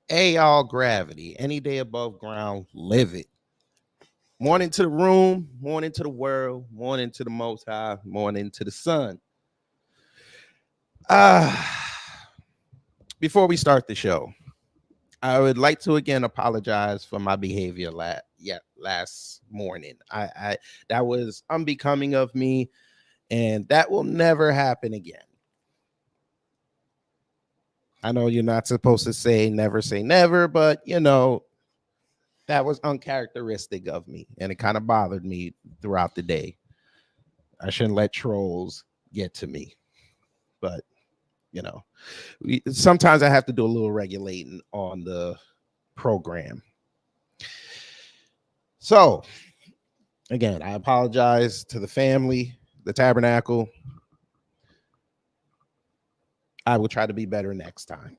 Hey, all gravity. Any day above ground, live it. Morning to the room, morning to the world, morning to the Most High, morning to the sun. Before we start the show, I would like to again apologize for my behavior last morning. I that was unbecoming of me, and that will never happen again. I know you're not supposed to say never, but that was uncharacteristic of me, and it kind of bothered me throughout the day. I shouldn't let trolls get to me, but sometimes I have to do a little regulating on the program. So again, I apologize to the family, the tabernacle. I will try to be better next time.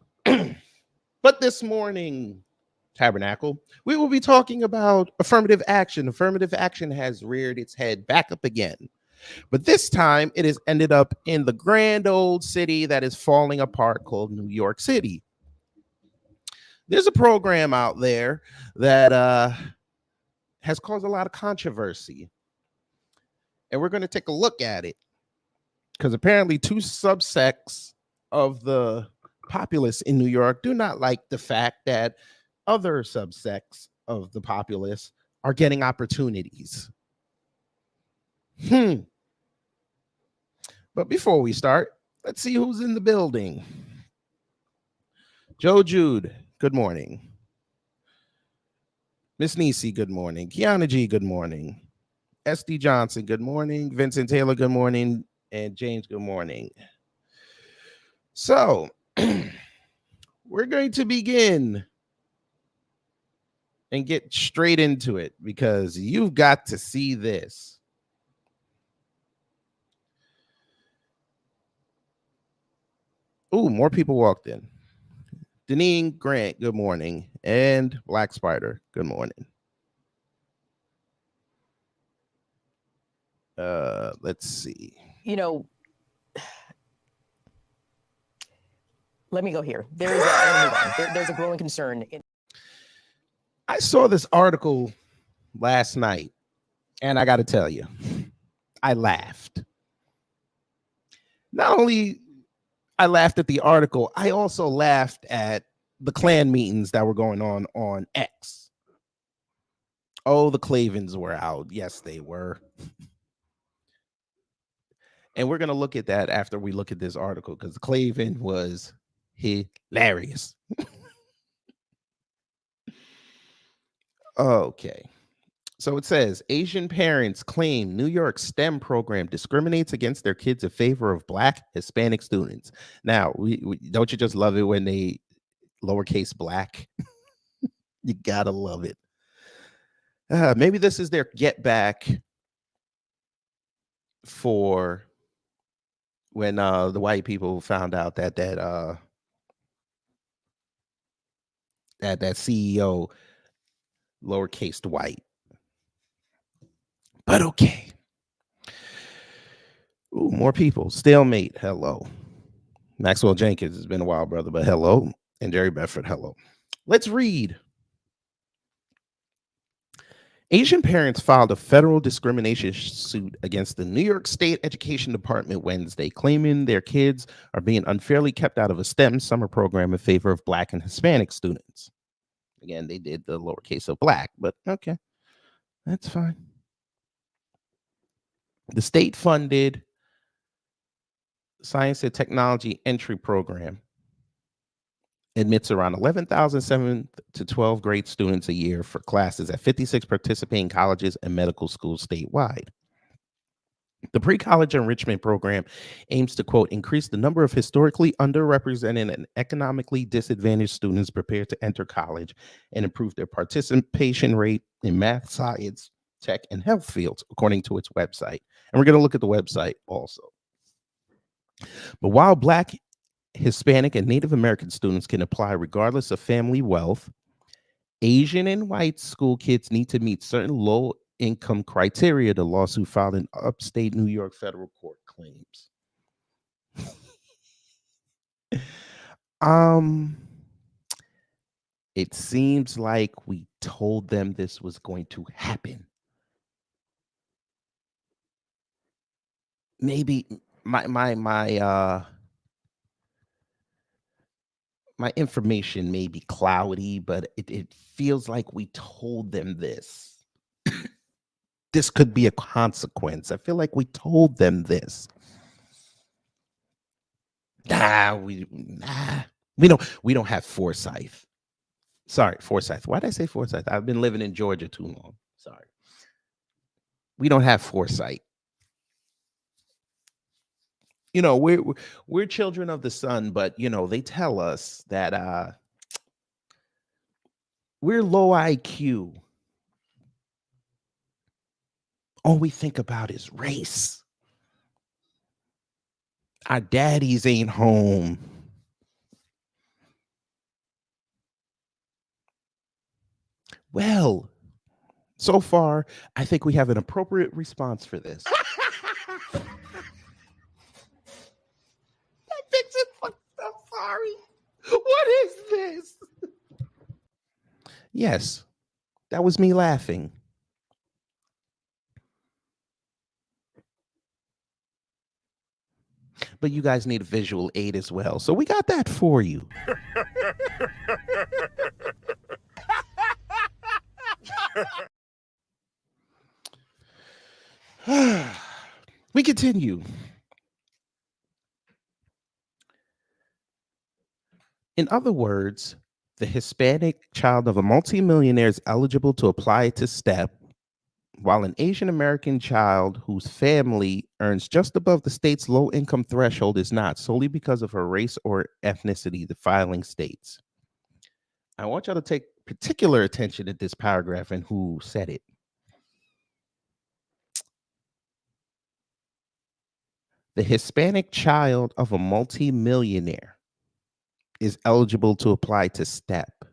But this morning, tabernacle, we will be talking about affirmative action. Affirmative action has reared its head back up again. But this time it has ended up in the grand old city that is falling apart called New York City. There's a program out there that has caused a lot of controversy. And we're going to take a look at it because apparently two subsects of the populace in New York do not like the fact that other subsects of the populace are getting opportunities. But before we start, let's see who's in the building. Joe Jude, good morning. Miss Nisi, good morning. Kiana G, good morning. SD Johnson, good morning. Vincent Taylor, good morning. And James, good morning. So, we're going to begin and get straight into it because you've got to see this. Ooh, more people walked in. Deneen Grant, good morning. And Black Spider, good morning. Let's see. Let me go here. There's a growing concern. I saw this article last night, and I got to tell you, I laughed. Not only I laughed at the article, I also laughed at the Klan meetings that were going on X. Oh, the Clavens were out. Yes, they were. And we're going to look at that after we look at this article because Klavan was hilarious. Okay. So it says Asian parents claim New York STEM program discriminates against their kids in favor of Black Hispanic students. Now, we don't you just love it when they lowercase Black? You gotta love it. Maybe this is their get back for when the white people found out that CEO lowercase white. But okay. Ooh, more people. Stalemate. Hello. Maxwell Jenkins. It's been a while, brother, but hello. And Jerry Bedford. Hello. Let's read. Asian parents filed a federal discrimination suit against the New York State Education Department Wednesday, claiming their kids are being unfairly kept out of a STEM summer program in favor of Black and Hispanic students. Again, they did the lowercase of Black, but okay, that's fine. The state-funded Science and Technology Entry Program admits around 11,000 7th to 12th grade students a year for classes at 56 participating colleges and medical schools statewide. The pre-college enrichment program aims to, quote, increase the number of historically underrepresented and economically disadvantaged students prepared to enter college and improve their participation rate in math, science, tech, and health fields, according to its website. And we're going to look at the website also. But while Black, Hispanic, and Native American students can apply regardless of family wealth, Asian and white school kids need to meet certain low-income criteria, the lawsuit filed in upstate New York federal court claims. Um, it seems like we told them this was going to happen. Maybe my information may be cloudy, but it feels like we told them this. This could be a consequence. I feel like we told them this. Nah, we don't have foresight. Sorry, foresight. Why did I say foresight? I've been living in Georgia too long. Sorry. We don't have foresight. We're children of the sun, but they tell us that we're low IQ. All we think about is race. Our daddies ain't home. Well, so far, I think we have an appropriate response for this. That makes it fun. I'm sorry. What is this? Yes, that was me laughing. But you guys need a visual aid as well. So we got that for you. We continue. In other words, the Hispanic child of a multimillionaire is eligible to apply to STEP, while an Asian American child whose family earns just above the state's low income threshold is not, solely because of her race or ethnicity, the filing states. I want y'all to take particular attention to this paragraph and who said it. The Hispanic child of a multimillionaire is eligible to apply to STEP.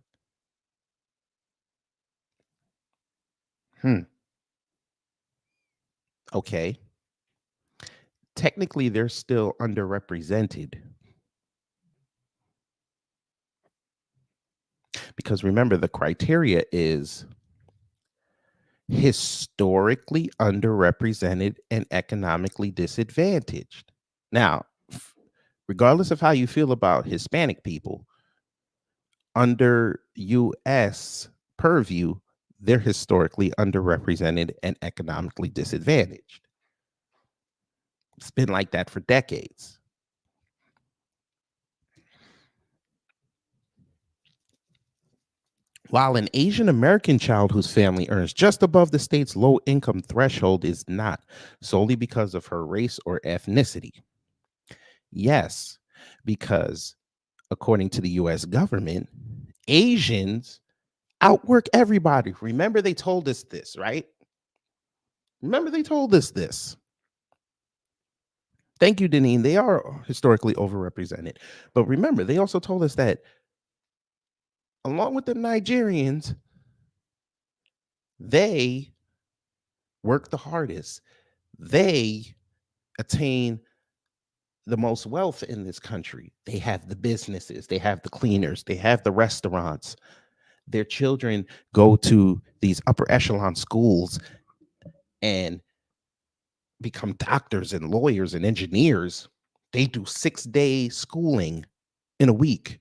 Okay. Technically, they're still underrepresented. Because remember, the criteria is historically underrepresented and economically disadvantaged. Now, regardless of how you feel about Hispanic people, under US purview, they're historically underrepresented and economically disadvantaged. It's been like that for decades. While an Asian American child whose family earns just above the state's low income threshold is not, solely because of her race or ethnicity. Yes, because according to the US government, Asians outwork everybody. Remember, they told us this, right? Remember, they told us this. Thank you, Deneen. They are historically overrepresented. But remember, they also told us that along with the Nigerians, they work the hardest. They attain the most wealth in this country. They have the businesses, they have the cleaners, they have the restaurants. Their children go to these upper echelon schools and become doctors and lawyers and engineers. They do 6-day schooling in a week.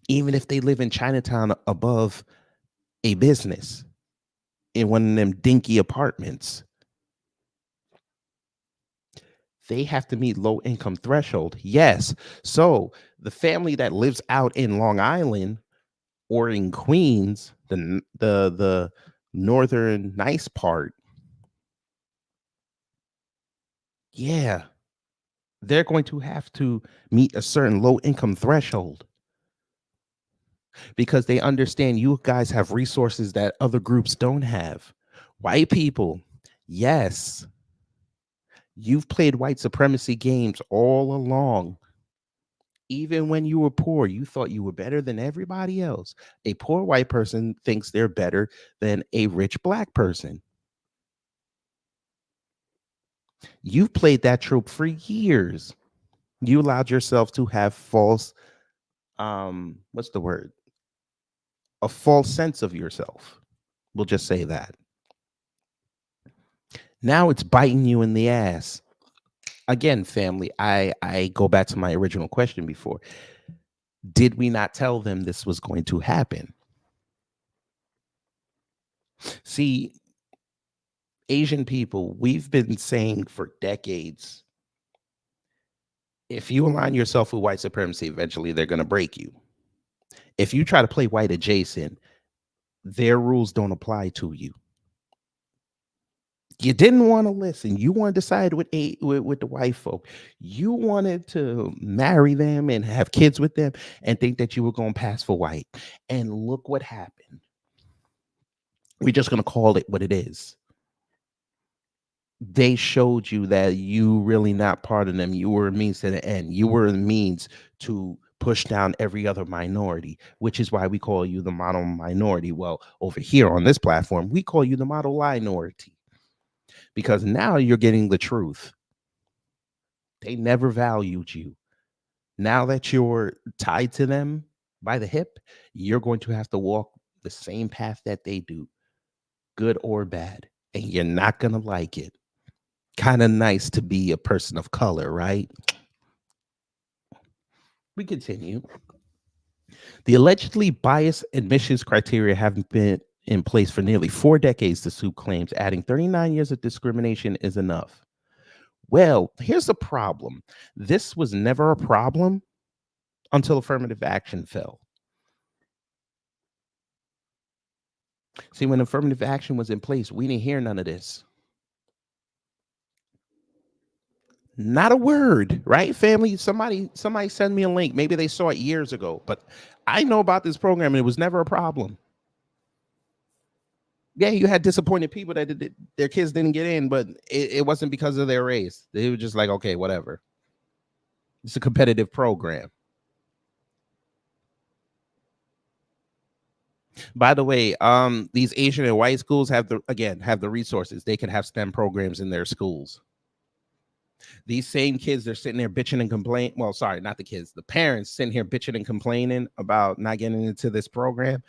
Even if they live in Chinatown above a business in one of them dinky apartments, they have to meet low income threshold. Yes. So the family that lives out in Long Island or in Queens, the northern nice part, yeah, they're going to have to meet a certain low income threshold because they understand you guys have resources that other groups don't have. White people, yes, you've played white supremacy games all along. Even when you were poor, you thought you were better than everybody else. A poor white person thinks they're better than a rich black person. You've played that trope for years. You allowed yourself to have false, what's the word? A false sense of yourself. We'll just say that. Now it's biting you in the ass. Again, family, I go back to my original question before. Did we not tell them this was going to happen? See, Asian people, we've been saying for decades, if you align yourself with white supremacy, eventually they're going to break you. If you try to play white adjacent, their rules don't apply to you. You didn't want to listen. You want to decide with the white folk. You wanted to marry them and have kids with them and think that you were going to pass for white. And look what happened. We're just going to call it what it is. They showed you that you really not part of them. You were a means to the end. You were a means to push down every other minority, which is why we call you the model minority. Well, over here on this platform, we call you the model minority because now you're getting the truth. They never valued you. Now that you're tied to them by the hip, you're going to have to walk the same path that they do, good or bad, and you're not going to like it. Kind of nice to be a person of color, right? We continue. The allegedly biased admissions criteria have been in place for nearly 4 decades, the suit claims, adding 39 years of discrimination is enough. Well, here's the problem. This was never a problem until affirmative action fell. See, when affirmative action was in place, we didn't hear none of this. Not a word, right, family? Somebody send me a link. Maybe they saw it years ago, but I know about this program and it was never a problem. Yeah, you had disappointed people that their kids didn't get in, but it wasn't because of their race. They were just like, okay, whatever. It's a competitive program. By the way, these Asian and white schools have the resources. They can have STEM programs in their schools. These same kids, they're sitting there bitching and complaining. Well, sorry, not the kids, the parents sitting here bitching and complaining about not getting into this program.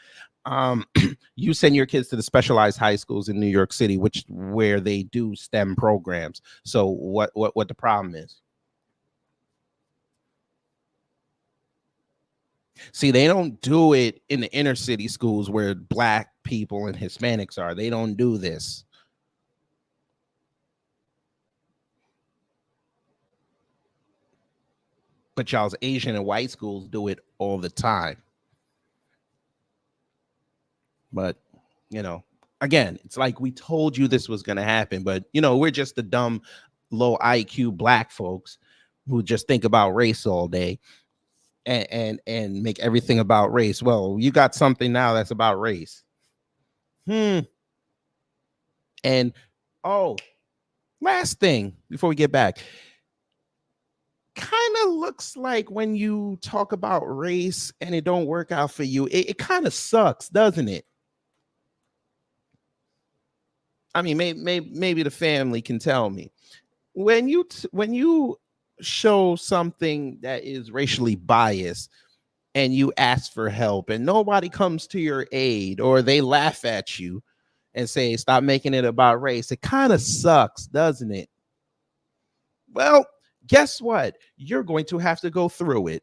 You send your kids to the specialized high schools in New York City, where they do STEM programs. So what the problem is? See, they don't do it in the inner city schools where black people and Hispanics are. They don't do this. But y'all's Asian and white schools do it all the time. But, again, it's like we told you this was going to happen. But, we're just the dumb, low IQ black folks who just think about race all day and make everything about race. Well, you got something now that's about race. And, last thing before we get back. Kind of looks like when you talk about race and it don't work out for you, it kind of sucks, doesn't it? I mean, maybe the family can tell me when you show something that is racially biased and you ask for help and nobody comes to your aid, or they laugh at you and say, stop making it about race. It kind of sucks, doesn't it? Well, guess what? You're going to have to go through it.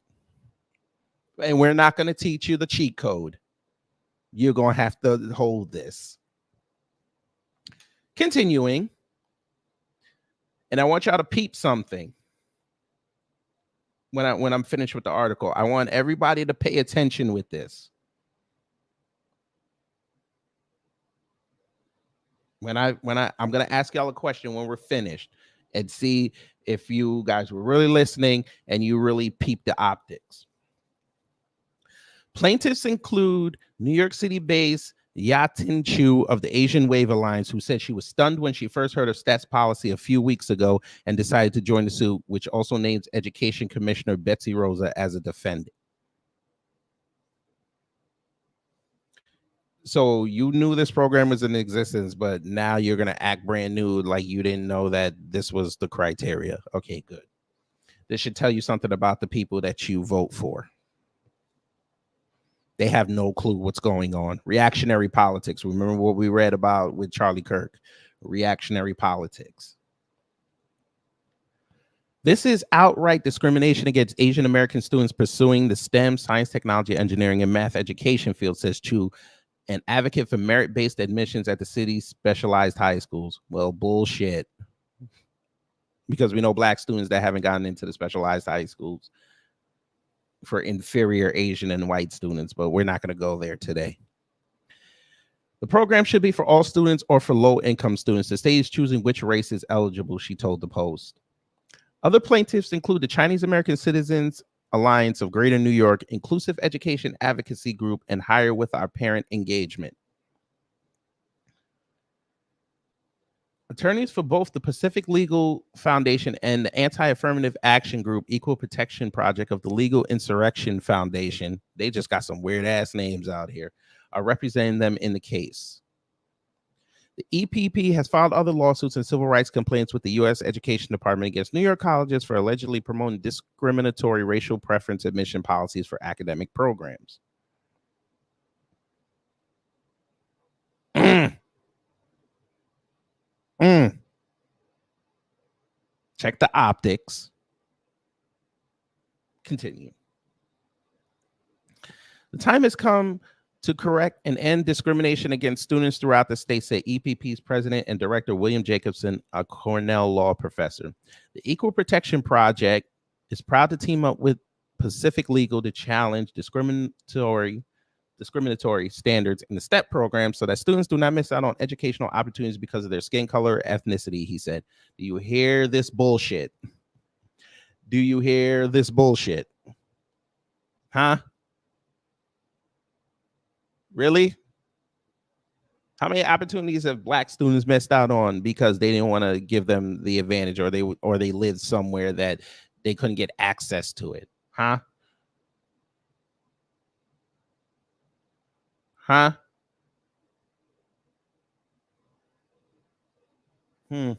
And we're not going to teach you the cheat code. You're going to have to hold this. Continuing. And I want y'all to peep something. When I'm finished with the article, I want everybody to pay attention with this. I'm going to ask y'all a question when we're finished and see if you guys were really listening and you really peeped the optics. Plaintiffs include New York City-based Yatin Chu of the Asian Wave Alliance, who said she was stunned when she first heard of stats policy a few weeks ago and decided to join the suit, which also names Education Commissioner Betsy Rosa as a defendant. So you knew this program was in existence, but now you're going to act brand new like you didn't know that this was the criteria. Okay, good. This should tell you something about the people that you vote for. They have no clue what's going on. Reactionary politics. Remember what we read about with Charlie Kirk? Reactionary politics. This is outright discrimination against Asian American students pursuing the STEM, science, technology, engineering, and math education field, says Chu, an advocate for merit-based admissions at the city's specialized high schools. Well, bullshit. Because we know black students that haven't gotten into the specialized high schools for inferior Asian and white students, but we're not going to go there today. The program should be for all students or for low-income students. The state is choosing which race is eligible, she told the Post. Other plaintiffs include the Chinese American Citizens Alliance of Greater New York, Inclusive Education Advocacy Group, and Higher with Our Parent Engagement. Attorneys for both the Pacific Legal Foundation and the Anti-Affirmative Action Group Equal Protection Project of the Legal Insurrection Foundation, they just got some weird-ass names out here, are representing them in the case. The EPP has filed other lawsuits and civil rights complaints with the U.S. Education Department against New York colleges for allegedly promoting discriminatory racial preference admission policies for academic programs. Check the optics. Continue. The time has come to correct and end discrimination against students throughout the state, said EPP's president and director William Jacobson, a Cornell law professor. The Equal Protection Project is proud to team up with Pacific Legal to challenge discriminatory standards in the STEP program so that students do not miss out on educational opportunities because of their skin color or ethnicity, he said. Do you hear this bullshit? Do you hear this bullshit? Huh? Really? How many opportunities have black students missed out on because they didn't want to give them the advantage, or they lived somewhere that they couldn't get access to it? Huh? Huh? In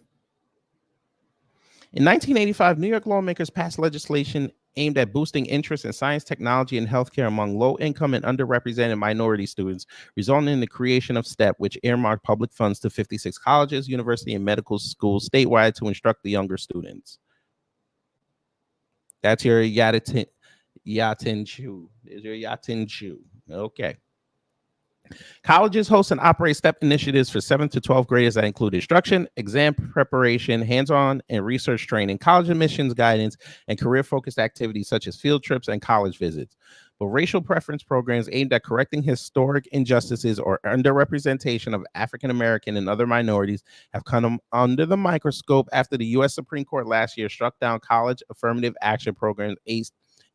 1985, New York lawmakers passed legislation aimed at boosting interest in science, technology, and healthcare among low-income and underrepresented minority students, resulting in the creation of STEP, which earmarked public funds to 56 colleges, universities, and medical schools statewide to instruct the younger students. That's your Yatin Chu. There's your Yatin Chu. Okay. Colleges host and operate STEP initiatives for 7th to 12th graders that include instruction, exam preparation, hands-on and research training, college admissions guidance, and career-focused activities such as field trips and college visits. But racial preference programs aimed at correcting historic injustices or underrepresentation of African American and other minorities have come under the microscope after the U.S. Supreme Court last year struck down college affirmative action programs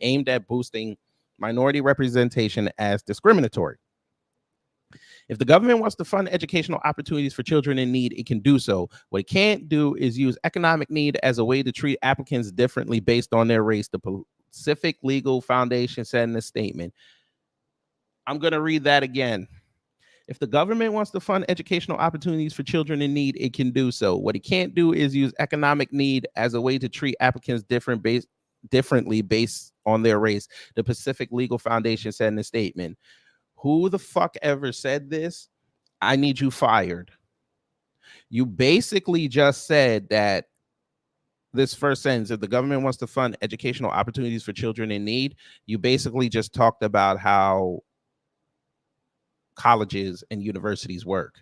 aimed at boosting minority representation as discriminatory. If the government wants to fund educational opportunities for children in need, it can do so. What it can't do is use economic need as a way to treat applicants differently based on their race, the Pacific Legal Foundation said in a statement. I'm going to read that again. If the government wants to fund educational opportunities for children in need, it can do so. What it can't do is use economic need as a way to treat applicants differently based on their race, the Pacific Legal Foundation said in a statement. Who the fuck ever said this? I need you fired. You basically just said that this first sentence, if the government wants to fund educational opportunities for children in need, you basically just talked about how colleges and universities work.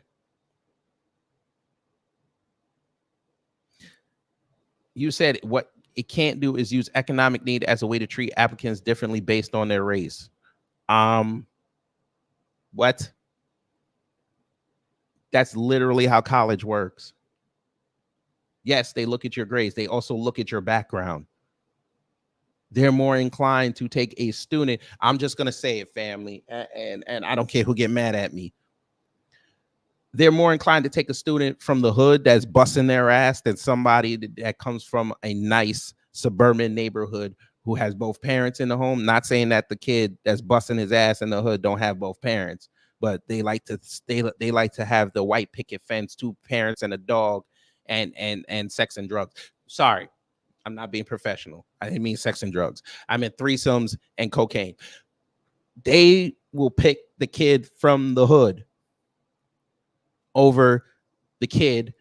You said what it can't do is use economic need as a way to treat applicants differently based on their race. What? That's literally how college works. Yes, they look at your grades. They also look at your background. They're more inclined to take a student. I'm just going to say it, family, and I don't care who get mad at me. They're more inclined to take a student from the hood that's busting their ass than somebody that comes from a nice suburban neighborhood who has both parents in the home. Not saying that the kid that's busting his ass in the hood don't have both parents, but they like to have the white picket fence, 2 parents and a dog, and sex and drugs. Sorry, I'm not being professional. I didn't mean sex and drugs. I meant threesomes and cocaine. They will pick the kid from the hood over the kid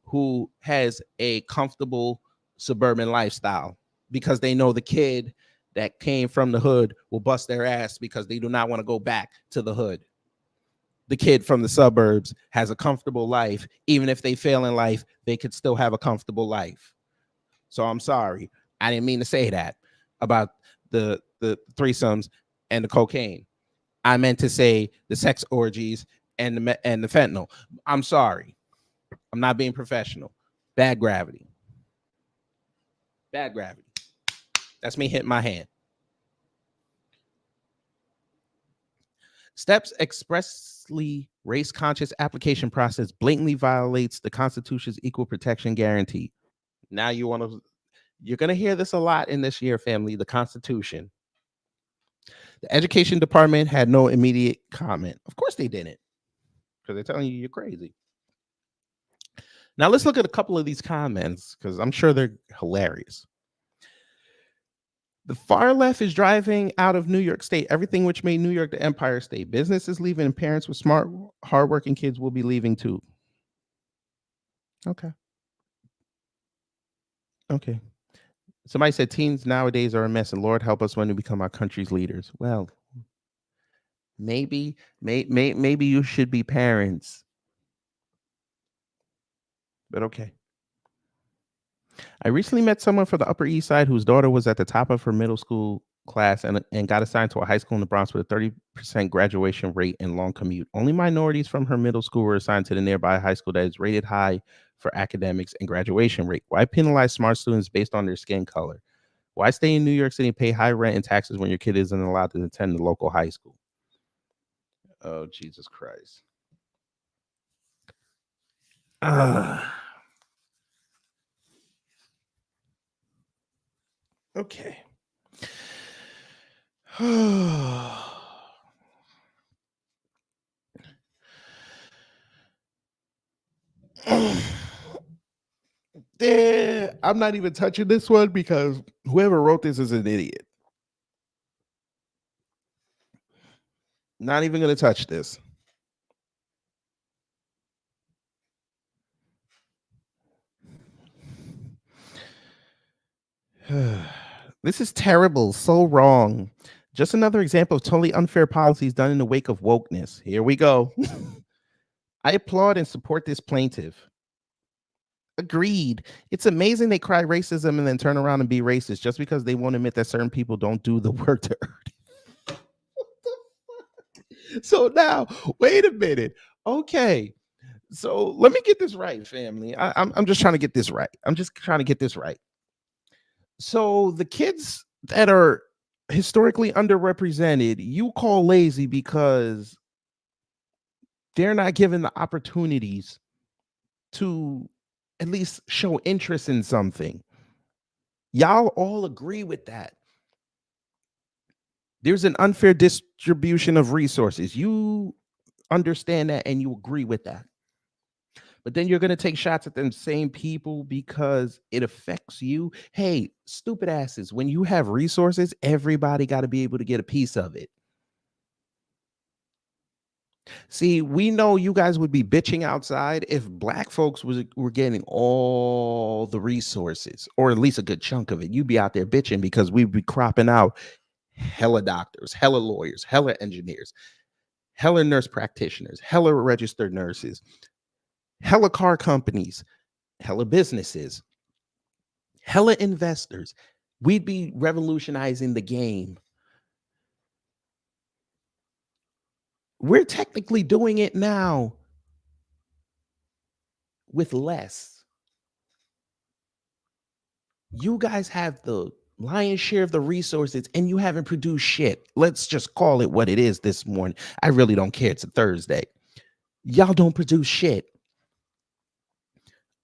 who has a comfortable suburban lifestyle because they know the kid that came from the hood will bust their ass because they do not want to go back to the hood. The kid from the suburbs has a comfortable life. Even if they fail in life, they could still have a comfortable life. So I'm sorry. I didn't mean to say that about the threesomes and the cocaine. I meant to say the sex orgies and the fentanyl. I'm sorry. I'm not being professional. Bad gravity. Bad gravity. That's me hitting my hand. Steps expressly race conscious application process blatantly violates the Constitution's equal protection guarantee. Now you're going to hear this a lot in this year, family, the Constitution. The education department had no immediate comment. Of course they didn't, because they're telling you you're crazy. Now let's look at a couple of these comments because I'm sure they're hilarious. The far left is driving out of New York State. Everything which made New York the Empire State. Business is leaving and parents with smart, hardworking kids will be leaving too. Okay. Okay. Somebody said teens nowadays are a mess and Lord help us when we become our country's leaders. Well, maybe you should be parents. But okay. I recently met someone from the Upper East Side whose daughter was at the top of her middle school class and got assigned to a high school in the Bronx with a 30% graduation rate and long commute. Only minorities from her middle school were assigned to the nearby high school that is rated high for academics and graduation rate. Why penalize smart students based on their skin color? Why stay in New York City and pay high rent and taxes when your kid isn't allowed to attend the local high school? Oh, Jesus Christ. Okay. I'm not even touching this one because whoever wrote this is an idiot. Not even going to touch this. This is terrible. So wrong. Just another example of totally unfair policies done in the wake of wokeness. Here we go. I applaud and support this plaintiff. Agreed. It's amazing they cry racism and then turn around and be racist just because they won't admit that certain people don't do the work to earn it. So now, wait a minute. Okay. So let me get this right, family. I'm just trying to get this right. I'm just trying to get this right. So the kids that are historically underrepresented, you call lazy because they're not given the opportunities to at least show interest in something. Y'all all agree with that. There's an unfair distribution of resources. You understand that and you agree with that. But then you're going to take shots at them same people because it affects you. Hey, stupid asses, when you have resources, everybody got to be able to get a piece of it. See, we know you guys would be bitching outside if black folks were getting all the resources, or at least a good chunk of it. You'd be out there bitching because we'd be cropping out hella doctors, hella lawyers, hella engineers, hella nurse practitioners, hella registered nurses, hella car companies, hella businesses, hella investors. We'd be revolutionizing the game. We're technically doing it now with less. You guys have the lion's share of the resources and you haven't produced shit. Let's just call it what it is this morning. I really don't care. It's a Thursday. Y'all don't produce shit.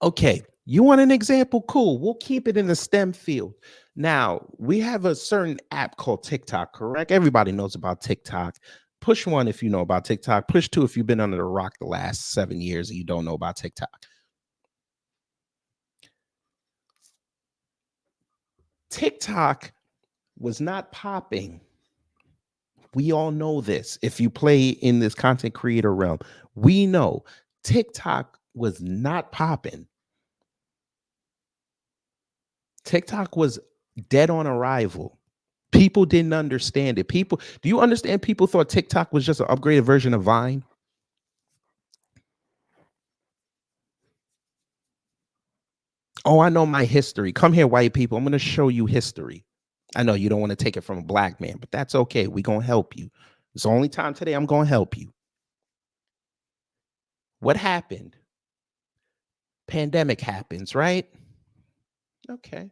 Okay, you want an example? Cool. We'll keep it in the STEM field. Now, we have a certain app called TikTok, correct? Everybody knows about TikTok. Push 1 if you know about TikTok. Push 2 if you've been under the rock the last 7 years and you don't know about TikTok. TikTok was not popping. We all know this. If you play in this content creator realm, we know TikTok was not popping. TikTok was dead on arrival. People didn't understand it. Do you understand? People thought TikTok was just an upgraded version of Vine. Oh, I know my history. Come here, white people. I'm going to show you history. I know you don't want to take it from a black man, but that's okay. We're going to help you. It's the only time today I'm going to help you. What happened? Pandemic happens, right? Okay.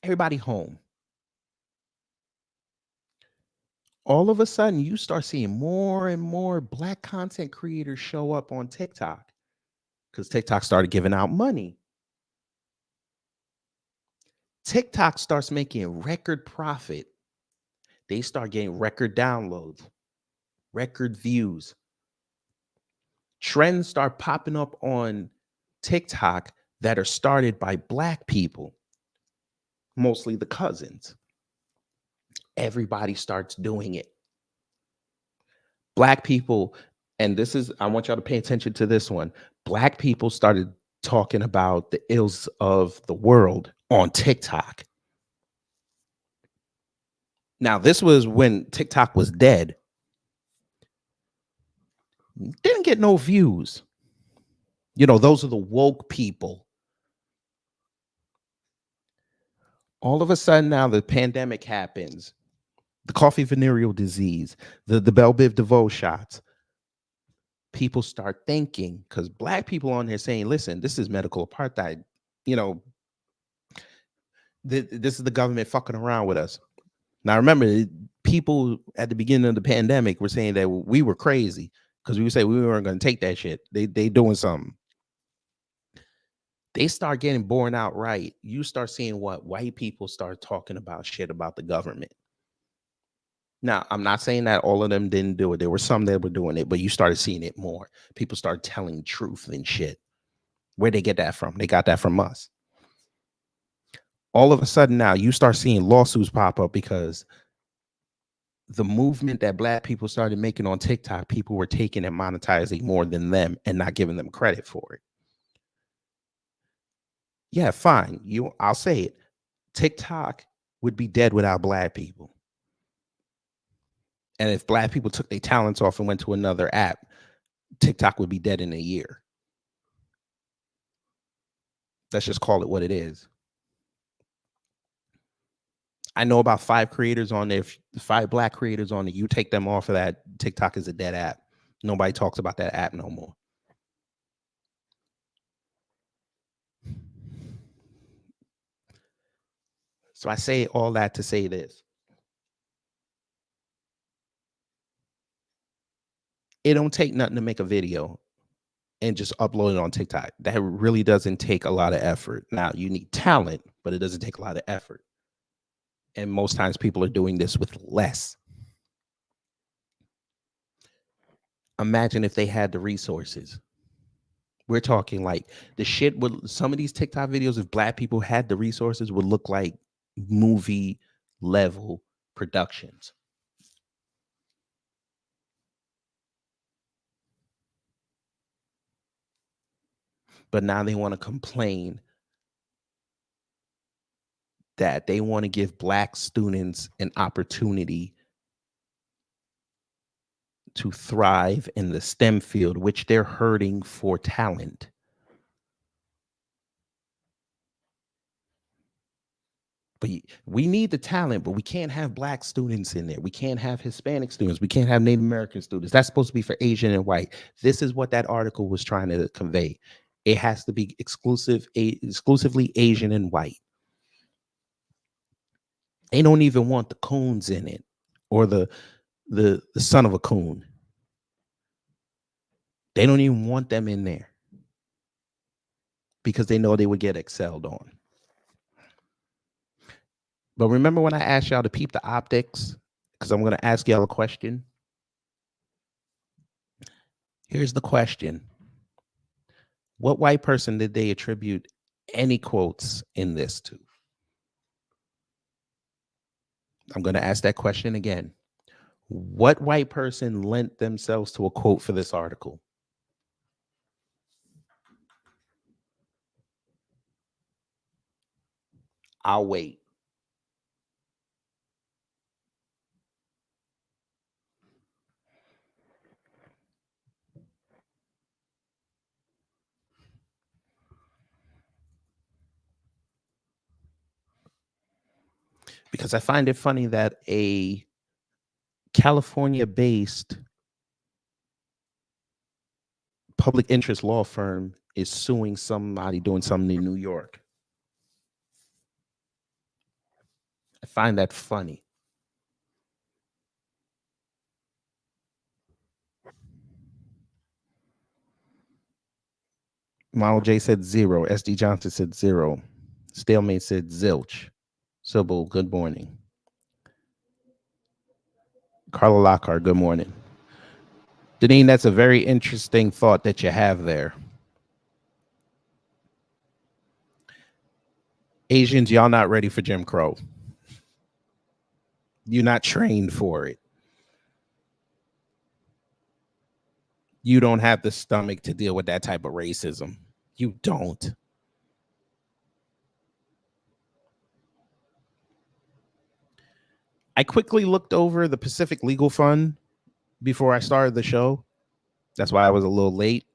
Everybody home. All of a sudden, you start seeing more and more black content creators show up on TikTok because TikTok started giving out money. TikTok starts making record profit. They start getting record downloads, record views. Trends start popping up on TikTok that are started by black people, mostly the cousins. Everybody starts doing it. Black people, and this is, I want y'all to pay attention to this one. Black people started talking about the ills of the world on TikTok. Now, this was when TikTok was dead. Didn't get no views. You know, those are the woke people. All of a sudden now the pandemic happens. The coffee venereal disease, the Bell Biv DeVoe shots. People start thinking, because black people on there saying, listen, this is medical apartheid. You know, this is the government fucking around with us. Now, remember, people at the beginning of the pandemic were saying that we were crazy because we would say we weren't going to take that shit. They doing something. They start getting borne out right. You start seeing what white people start talking about shit about the government. Now, I'm not saying that all of them didn't do it. There were some that were doing it, but you started seeing it more. People started telling truth and shit. Where'd they get that from? They got that from us. All of a sudden now you start seeing lawsuits pop up because the movement that black people started making on TikTok, people were taking and monetizing more than them and not giving them credit for it. Yeah, fine. I'll say it. TikTok would be dead without black people. And if black people took their talents off and went to another app, TikTok would be dead in a year. Let's just call it what it is. I know about 5 creators on there, 5 black creators on there. You take them off of that, TikTok is a dead app. Nobody talks about that app no more. So I say all that to say this. It don't take nothing to make a video and just upload it on TikTok. That really doesn't take a lot of effort. Now, you need talent, but it doesn't take a lot of effort. And most times people are doing this with less. Imagine if they had the resources. We're talking like the shit would, some of these TikTok videos, if black people had the resources, would look like movie level productions. But now they want to complain that they want to give black students an opportunity to thrive in the STEM field, which they're hurting for talent. But we need the talent, but we can't have black students in there. We can't have Hispanic students. We can't have Native American students. That's supposed to be for Asian and white. This is what that article was trying to convey. It has to be exclusively Asian and white. They don't even want the coons in it or the son of a coon. They don't even want them in there because they know they would get excelled on. But remember when I asked y'all to peep the optics? Because I'm going to ask y'all a question. Here's the question. What white person did they attribute any quotes in this to? I'm going to ask that question again. What white person lent themselves to a quote for this article? I'll wait. Because I find it funny that a California-based public interest law firm is suing somebody doing something in New York. I find that funny. Model J said 0. SD Johnson said 0. Stalemate said zilch. Sybil, good morning. Carla Lockhart, good morning. Deneen, that's a very interesting thought that you have there. Asians, y'all not ready for Jim Crow. You're not trained for it. You don't have the stomach to deal with that type of racism. You don't. I quickly looked over the Pacific Legal Fund before I started the show. That's why I was a little late.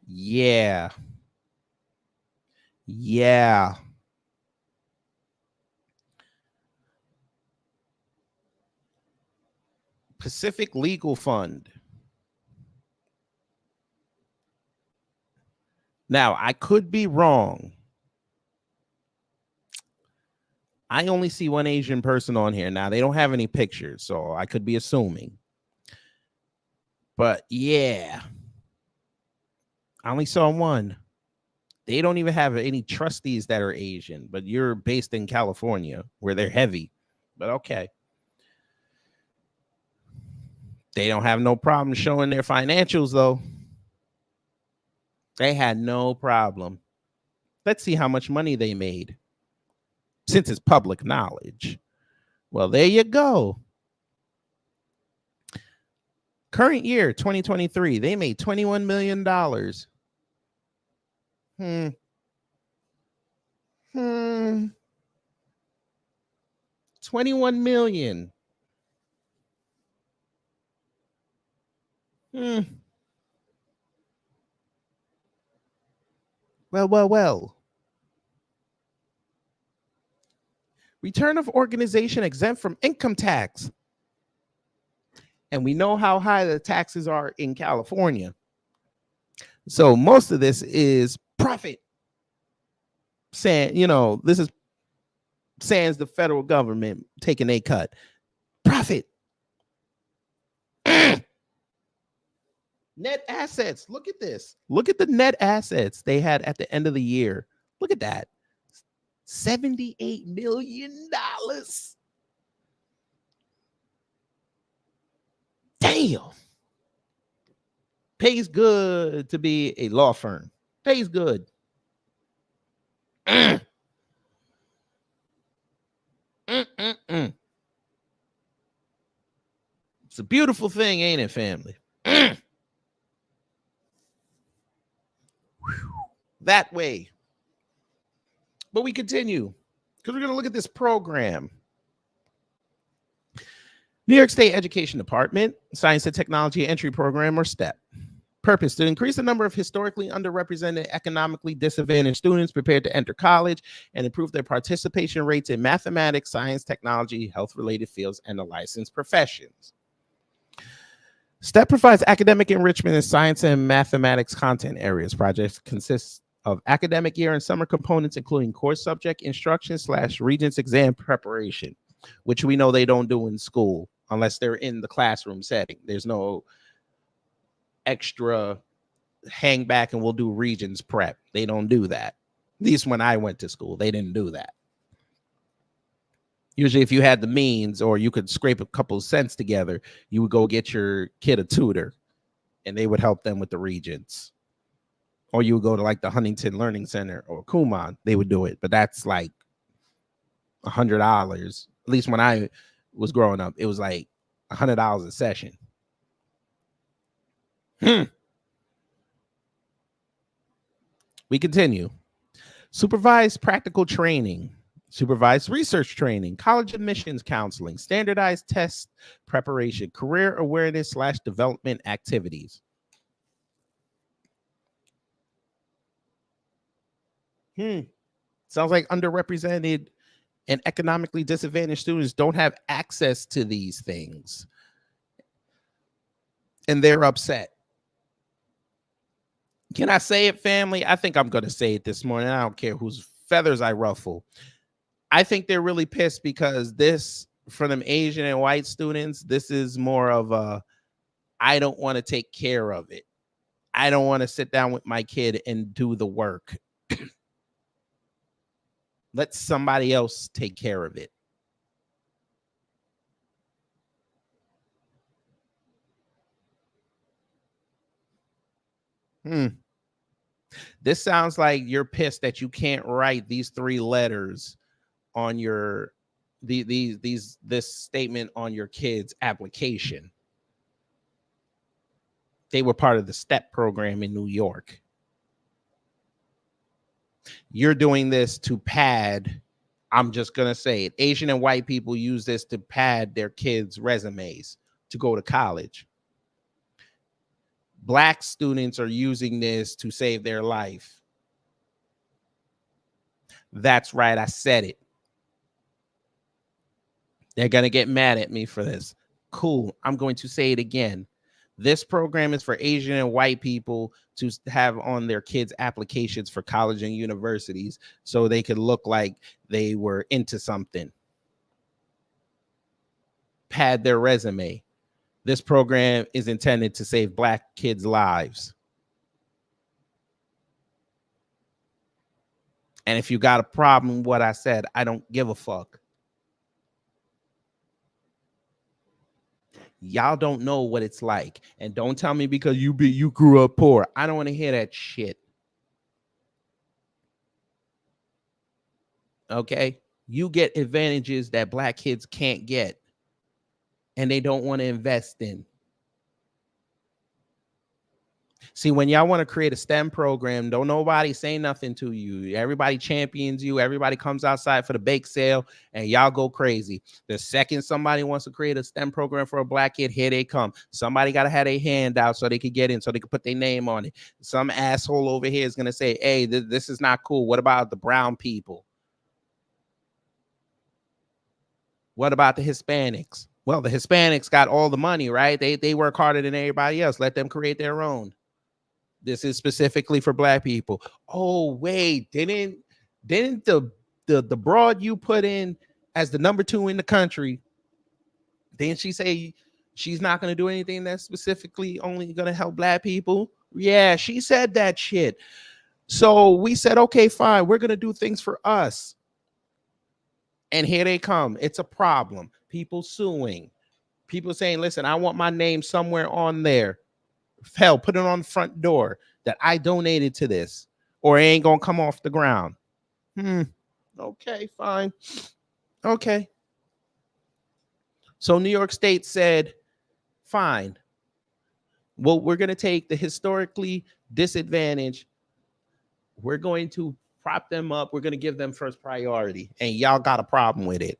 Yeah. Pacific Legal Fund. Now, I could be wrong. I only see one Asian person on here. Now, they don't have any pictures, so I could be assuming. But yeah, I only saw one. They don't even have any trustees that are Asian, but you're based in California where they're heavy. But okay. They don't have no problem showing their financials, though. They had no problem. Let's see how much money they made, since it's public knowledge. Well, there you go. Current year, 2023, they made $21 million. 21 million. Well. Return of organization exempt from income tax. And we know how high the taxes are in California. So most of this is profit. Saying, this is sans the federal government taking a cut. Profit. Net assets. Look at this. Look at the net assets they had at the end of the year. Look at that. $78 million. Damn. Pays good to be a law firm. Pays good. It's a beautiful thing, ain't it, family? That way. But we continue because we're going to look at this program. New York State Education Department, Science and Technology Entry Program, or STEP. Purpose: to increase the number of historically underrepresented, economically disadvantaged students prepared to enter college and improve their participation rates in mathematics, science, technology, health-related fields, and the licensed professions. STEP provides academic enrichment in science and mathematics content areas. Projects consist of academic year and summer components, including course subject instruction / Regents exam preparation, which we know they don't do in school unless they're in the classroom setting. There's no extra hang back and we'll do Regents prep. They don't do that. At least when I went to school, they didn't do that. Usually if you had the means or you could scrape a couple of cents together, you would go get your kid a tutor and they would help them with the Regents. Or you would go to like the Huntington Learning Center or Kumon, they would do it. But that's like $100. At least when I was growing up, it was like $100 a session. We continue. Supervised practical training, supervised research training, college admissions counseling, standardized test preparation, career awareness / development activities. Sounds like underrepresented and economically disadvantaged students don't have access to these things. And they're upset. Can I say it, family? I think I'm going to say it this morning. I don't care whose feathers I ruffle. I think they're really pissed because this, for them Asian and white students, this is more of a, I don't want to take care of it. I don't want to sit down with my kid and do the work. Let somebody else take care of it. This sounds like you're pissed that you can't write these 3 letters on your this statement on your kid's application. They were part of the STEP program in New York. You're doing this to pad, I'm just going to say it, Asian and white people use this to pad their kids' resumes to go to college. Black students are using this to save their life. That's right, I said it. They're going to get mad at me for this. Cool, I'm going to say it again. This program is for Asian and white people to have on their kids' applications for college and universities so they could look like they were into something. Pad their resume. This program is intended to save Black kids' lives. And if you got a problem with what I said, I don't give a fuck. Y'all don't know what it's like. And don't tell me because you grew up poor. I don't want to hear that shit. Okay? You get advantages that Black kids can't get. And they don't want to invest in. See, when y'all want to create a STEM program, don't nobody say nothing to you. Everybody champions you. Everybody comes outside for the bake sale and y'all go crazy. The second somebody wants to create a STEM program for a Black kid, here they come. Somebody got to have a hand out so they could get in, so they could put their name on it. Some asshole over here is going to say, hey, this is not cool. What about the brown people? What about the Hispanics? Well, the Hispanics got all the money, right? They work harder than everybody else. Let them create their own. This is specifically for Black people. Oh, wait, didn't the broad you put in as the number 2 in the country, didn't she say she's not going to do anything that's specifically only going to help Black people? Yeah, she said that shit. So we said, okay, fine, we're going to do things for us. And here they come. It's a problem. People suing. People saying, listen, I want my name somewhere on there. Hell, put it on the front door that I donated to this, or it ain't gonna come off the ground. Okay, fine. Okay. So New York State said, fine. Well, we're gonna take the historically disadvantaged. We're going to prop them up. We're gonna give them first priority, and y'all got a problem with it.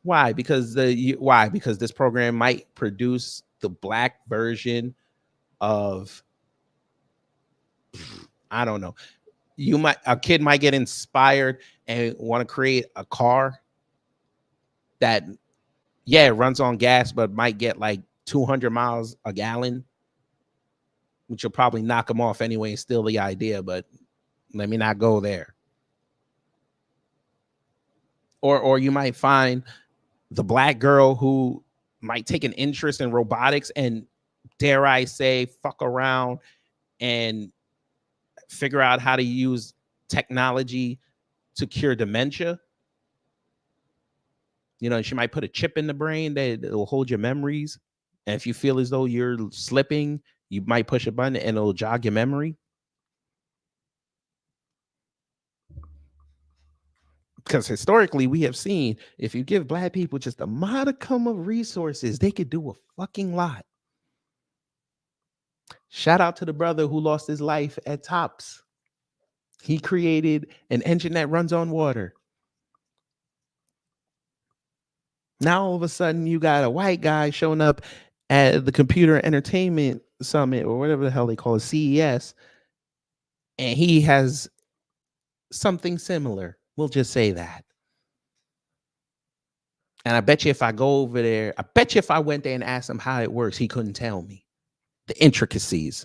Why? Because because this program might produce the Black version of, I don't know. A kid might get inspired and want to create a car that, yeah, it runs on gas, but might get like 200 miles a gallon, which will probably knock them off anyway and steal the idea, but let me not go there. Or you might find the Black girl who might take an interest in robotics and, dare I say, fuck around and figure out how to use technology to cure dementia. You know, she might put a chip in the brain that will hold your memories. And if you feel as though you're slipping, you might push a button and it'll jog your memory. Because historically, we have seen if you give black people just a modicum of resources, they could do a fucking lot. Shout out to the brother who lost his life at Tops. He created an engine that runs on water. Now all of a sudden you got a white guy showing up at the Computer Entertainment Summit or whatever the hell they call it, CES, and he has something similar. We'll just say that. And I bet you if I go over there, I bet you if I went there and asked him how it works, he couldn't tell me the intricacies.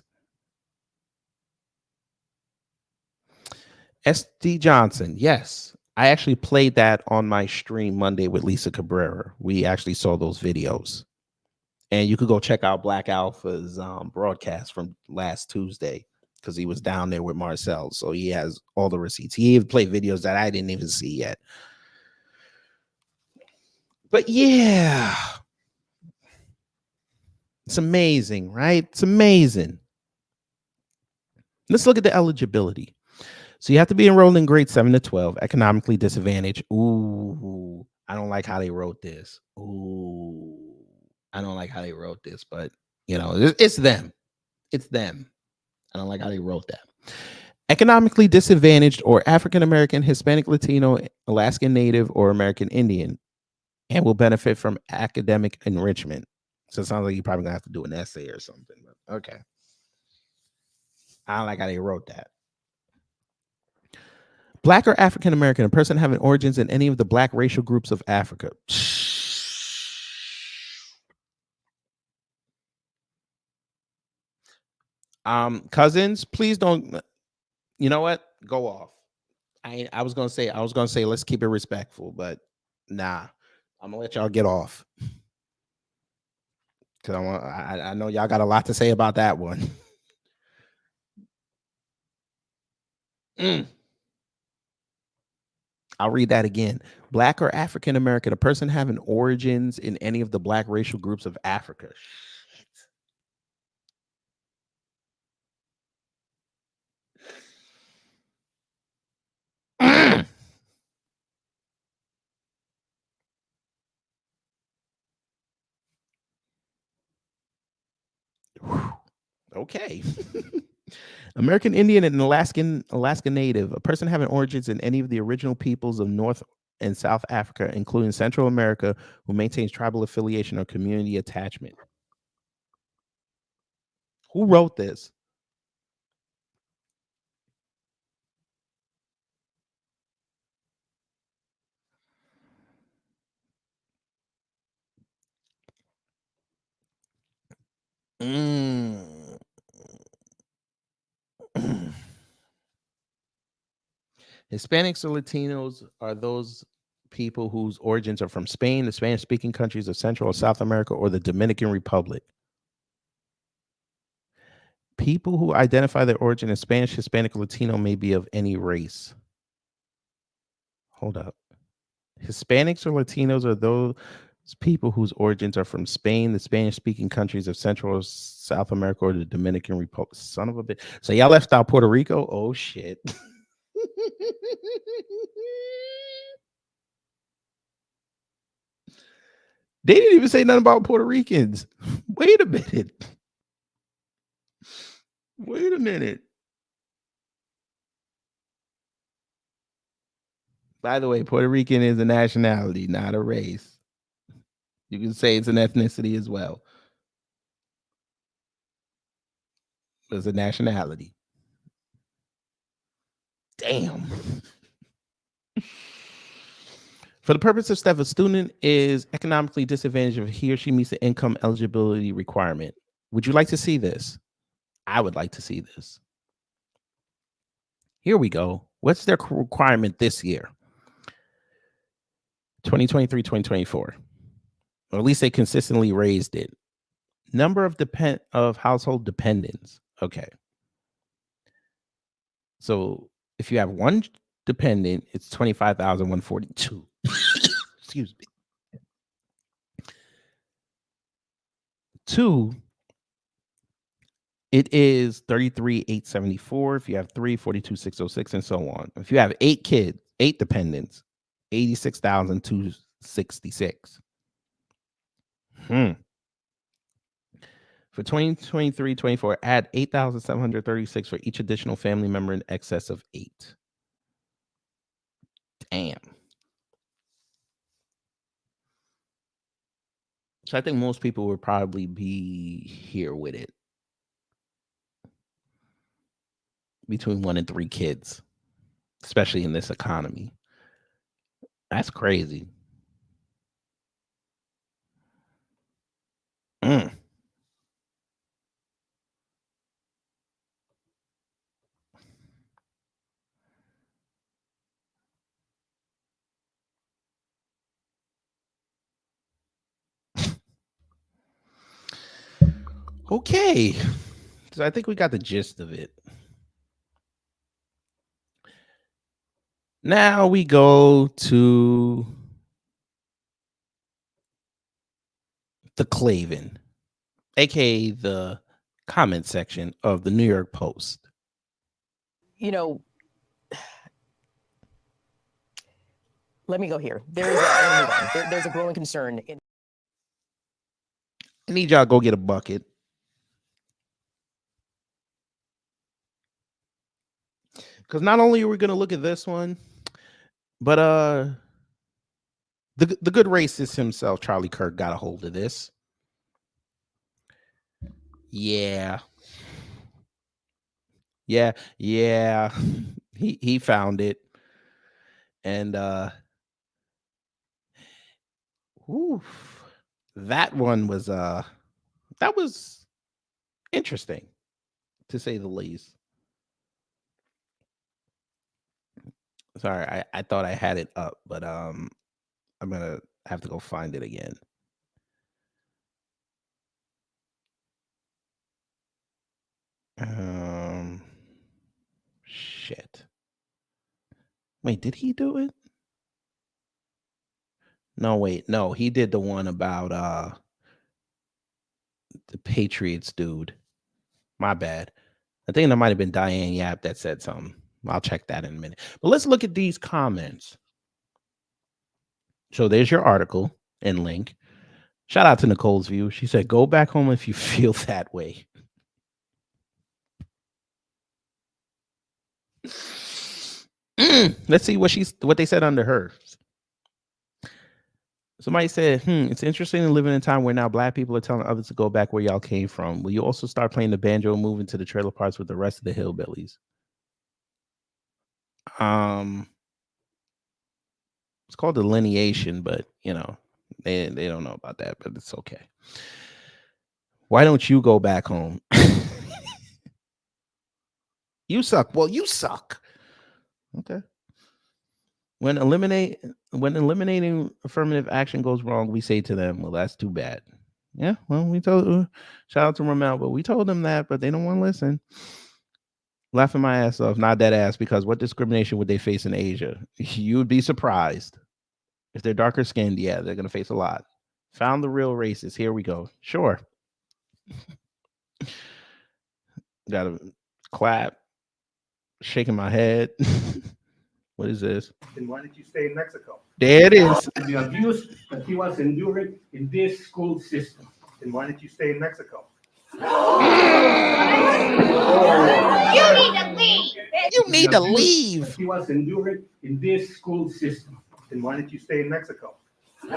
SD Johnson, yes. I actually played that on my stream Monday with Lisa Cabrera. We actually saw those videos. And you could go check out Black Alpha's broadcast from last Tuesday because he was down there with Marcel. So he has all the receipts. He even played videos that I didn't even see yet. But yeah, it's amazing, right? It's amazing. Let's look at the eligibility. So you have to be enrolled in grades 7 to 12, economically disadvantaged. Ooh, I don't like how they wrote this. Ooh, I don't like how they wrote this, but you know, it's them. It's them. I don't like how they wrote that. Economically disadvantaged or African American, Hispanic, Latino, Alaskan Native, or American Indian, and will benefit from academic enrichment. So it sounds like you're probably gonna have to do an essay or something. But okay. I don't like how they wrote that. Black or African American, a person having origins in any of the black racial groups of Africa. Cousins, please don't. You know what? Go off. I was gonna say let's keep it respectful, but nah, I'm gonna let y'all get off because I know y'all got a lot to say about that one. I'll read that again. Black or African American, a person having origins in any of the black racial groups of Africa. Okay. American Indian and Alaska Native, a person having origins in any of the original peoples of North and South Africa, including Central America, who maintains tribal affiliation or community attachment. Who wrote this? Hispanics or Latinos are those people whose origins are from Spain, the Spanish-speaking countries of Central or South America, or the Dominican Republic. People who identify their origin as Spanish, Hispanic, or Latino may be of any race. Hold up. Hispanics or Latinos are those people whose origins are from Spain, the Spanish-speaking countries of Central or South America, or the Dominican Republic. Son of a bitch. So y'all left out Puerto Rico? Oh, shit. They didn't even say nothing about Puerto Ricans. Wait a minute. Wait a minute. By the way, Puerto Rican is a nationality, not a race. You can say it's an ethnicity as well. It's a nationality. Damn. For the purpose of stuff, a student is economically disadvantaged if he or she meets the income eligibility requirement. Would you like to see this? I would like to see this. Here we go. What's their requirement this year? 2023, 2024. Or at least they consistently raised it. Number of household dependents. Okay. So if you have one dependent, it's 25,142. Excuse me. 2, it is 33,874. If you have 3, 42,606, and so on. If you have 8 kids, 8 dependents, 86,266. For 2023-24, add 8,736 for each additional family member in excess of 8. Damn. So I think most people would probably be here with it. Between 1 and 3 kids, especially in this economy. That's crazy. Mm. Okay. So I think we got the gist of it. Now we go to the Klavan, aka the comment section of the New York Post. You know, let me go here. There's I'm gonna move on. There's a growing concern in. I need y'all to go get a bucket. Because not only are we going to look at this one, but the good racist himself, Charlie Kirk, got a hold of this. Yeah. He found it. And that one was that was interesting, to say the least. Sorry, I thought I had it up, but I'm gonna have to go find it again. Shit. Wait, did he do it? No, wait, no, he did the one about the Patriots dude. My bad. I think that might have been Diane Yap that said something. I'll check that in a minute. But let's look at these comments. So there's your article and link. Shout out to Nicole's View. She said, "Go back home if you feel that way." Let's see what they said under hers. Somebody said, "It's interesting to live in a time where now black people are telling others to go back where y'all came from. Will you also start playing the banjo and move into the trailer parks with the rest of the hillbillies?" It's called delineation, but they don't know about that, but it's okay. Why don't you go back home? You suck. Well, you suck. Okay. When eliminating affirmative action goes wrong, we say to them, "Well, that's too bad." Yeah, well, we told shout out to Ramel, but we told them that, but they don't want to listen. Laughing my ass off, not that ass, because what discrimination would they face in Asia? You would be surprised. If they're darker skinned, yeah, they're gonna face a lot. Found the real racist. Here we go. Sure. Gotta clap. Shaking my head. What is this? Then why did you stay in Mexico? There it is. The abuse that he was enduring in this school system. Then why did you stay in Mexico? You need to leave. You need to leave. He was enduring in this school system. Then why did you stay in Mexico? You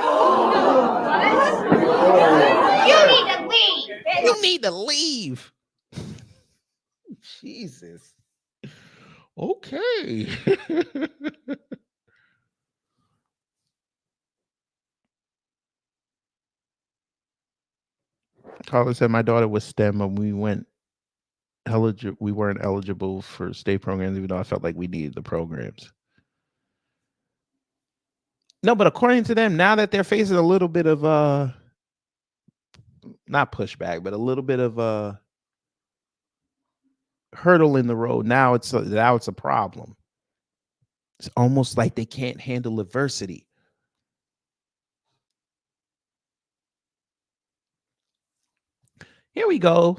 need to leave. You need to leave. Jesus. Okay. Carla said my daughter was STEM and we weren't eligible for state programs, even though I felt like we needed the programs. No, but according to them, now that they're facing a little bit of not pushback, but a little bit of hurdle in the road, now it's a problem. It's almost like they can't handle adversity. Here we go.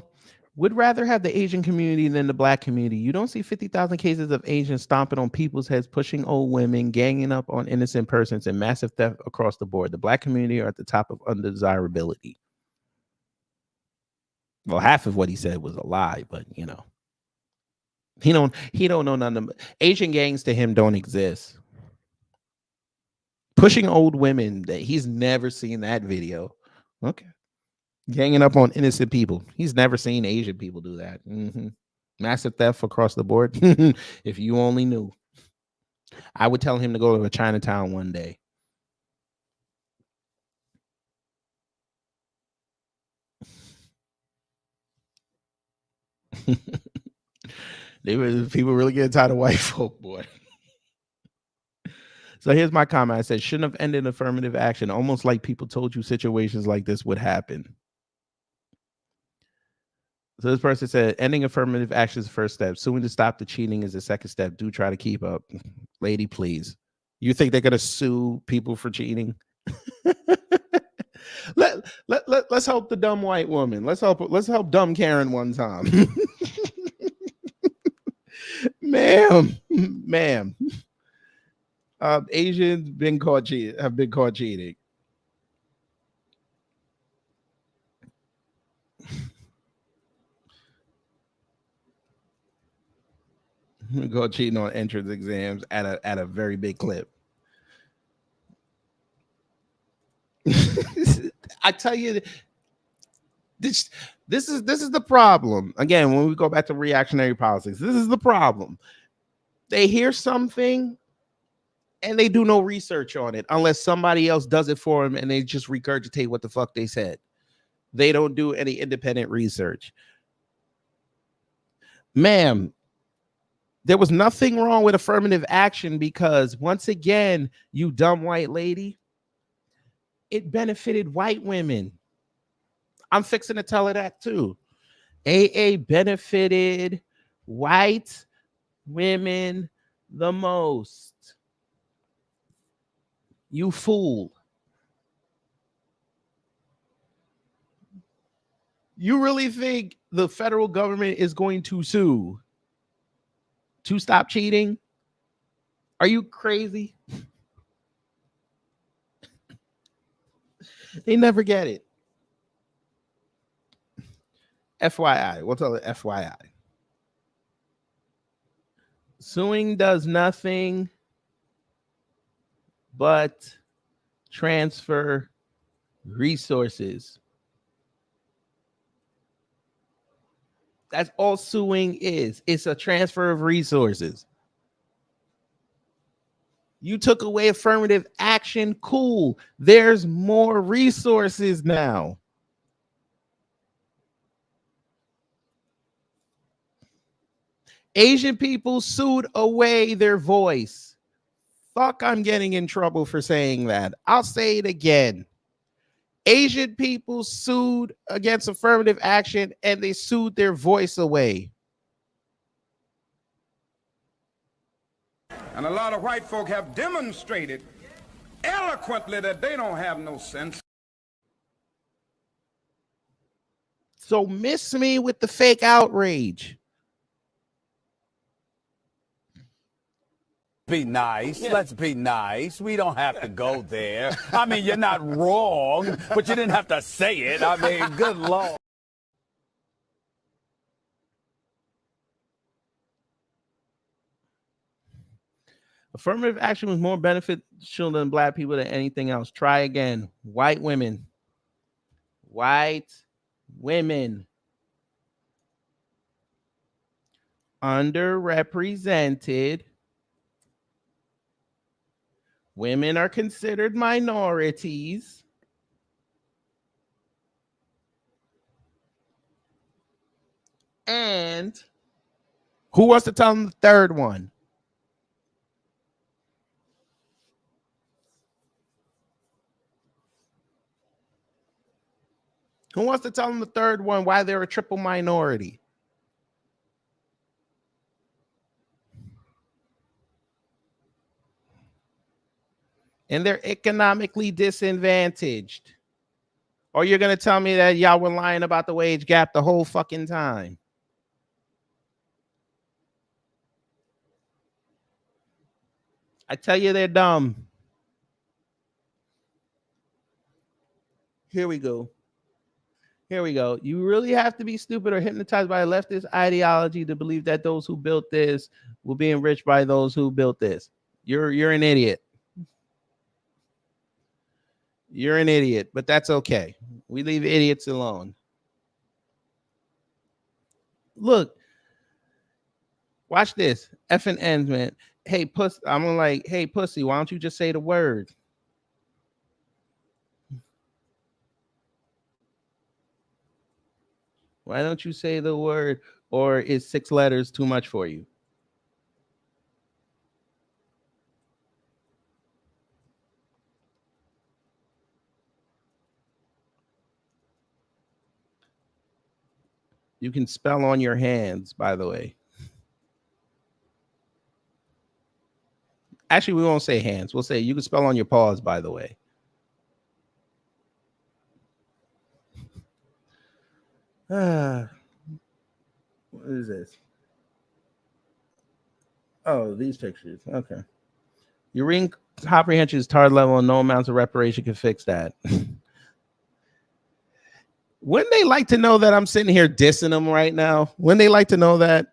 Would rather have the Asian community than the black community. You don't see 50,000 cases of Asians stomping on people's heads, pushing old women, ganging up on innocent persons, and massive theft across the board. The black community are at the top of undesirability. Well, half of what he said was a lie, but you know, he don't know none of them. Asian gangs to him don't exist. Pushing old women, that he's never seen that video. Okay. Ganging up on innocent people. He's never seen Asian people do that. Massive theft across the board. If you only knew. I would tell him to go to a Chinatown one day. People really getting tired of white folk, boy. So here's my comment. I said, shouldn't have ended affirmative action, almost like people told you situations like this would happen. So this person said, ending affirmative action is the first step. Suing to stop the cheating is the second step. Do try to keep up. Lady, please. You think they're going to sue people for cheating? Let's help the dumb white woman. Let's help dumb Karen one time. Ma'am. Asians have been caught cheating. Go cheating on entrance exams at a very big clip. I tell you, this is the problem. Again, when we go back to reactionary politics, this is the problem. They hear something and they do no research on it unless somebody else does it for them, and they just regurgitate what the fuck they said. They don't do any independent research. Ma'am, there was nothing wrong with affirmative action because, once again, you dumb white lady, it benefited white women. I'm fixing to tell her that too. AA benefited white women the most. You fool. You really think the federal government is going to sue to stop cheating? Are you crazy? They never get it. FYI. We'll tell it FYI. Suing does nothing but transfer resources. That's all suing is. It's a transfer of resources. You took away affirmative action. Cool. There's more resources now. Asian people sued away their voice. Fuck, I'm getting in trouble for saying that. I'll say it again. Asian people sued against affirmative action and they sued their voice away. And a lot of white folk have demonstrated eloquently that they don't have no sense. So miss me with the fake outrage. Be nice. Yeah. Let's be nice. We don't have to go there. I mean, you're not wrong, but you didn't have to say it. I mean, good Lord. Affirmative action was more beneficial than black people than anything else. Try again. White women. White women. Underrepresented. Women are considered minorities. And who wants to tell them the third one? Who wants to tell them the third one, why they're a triple minority? And they're economically disadvantaged. Or you're going to tell me that y'all were lying about the wage gap the whole fucking time. I tell you they're dumb. Here we go. Here we go. You really have to be stupid or hypnotized by a leftist ideology to believe that those who built this will be enriched by those who built this. You're an idiot. You're an idiot, but that's okay. We leave idiots alone. Look, watch this. F and N's, man. Hey, puss. I'm like, hey, pussy, why don't you just say the word? Why don't you say the word? Or is 6 letters too much for you? You can spell on your hands, by the way. Actually, we won't say hands. We'll say you can spell on your paws, by the way. What is this? Oh, these pictures. Okay. Your reading comprehension is hard level and no amounts of reparation can fix that. Wouldn't they like to know that I'm sitting here dissing them right now? Wouldn't they like to know that?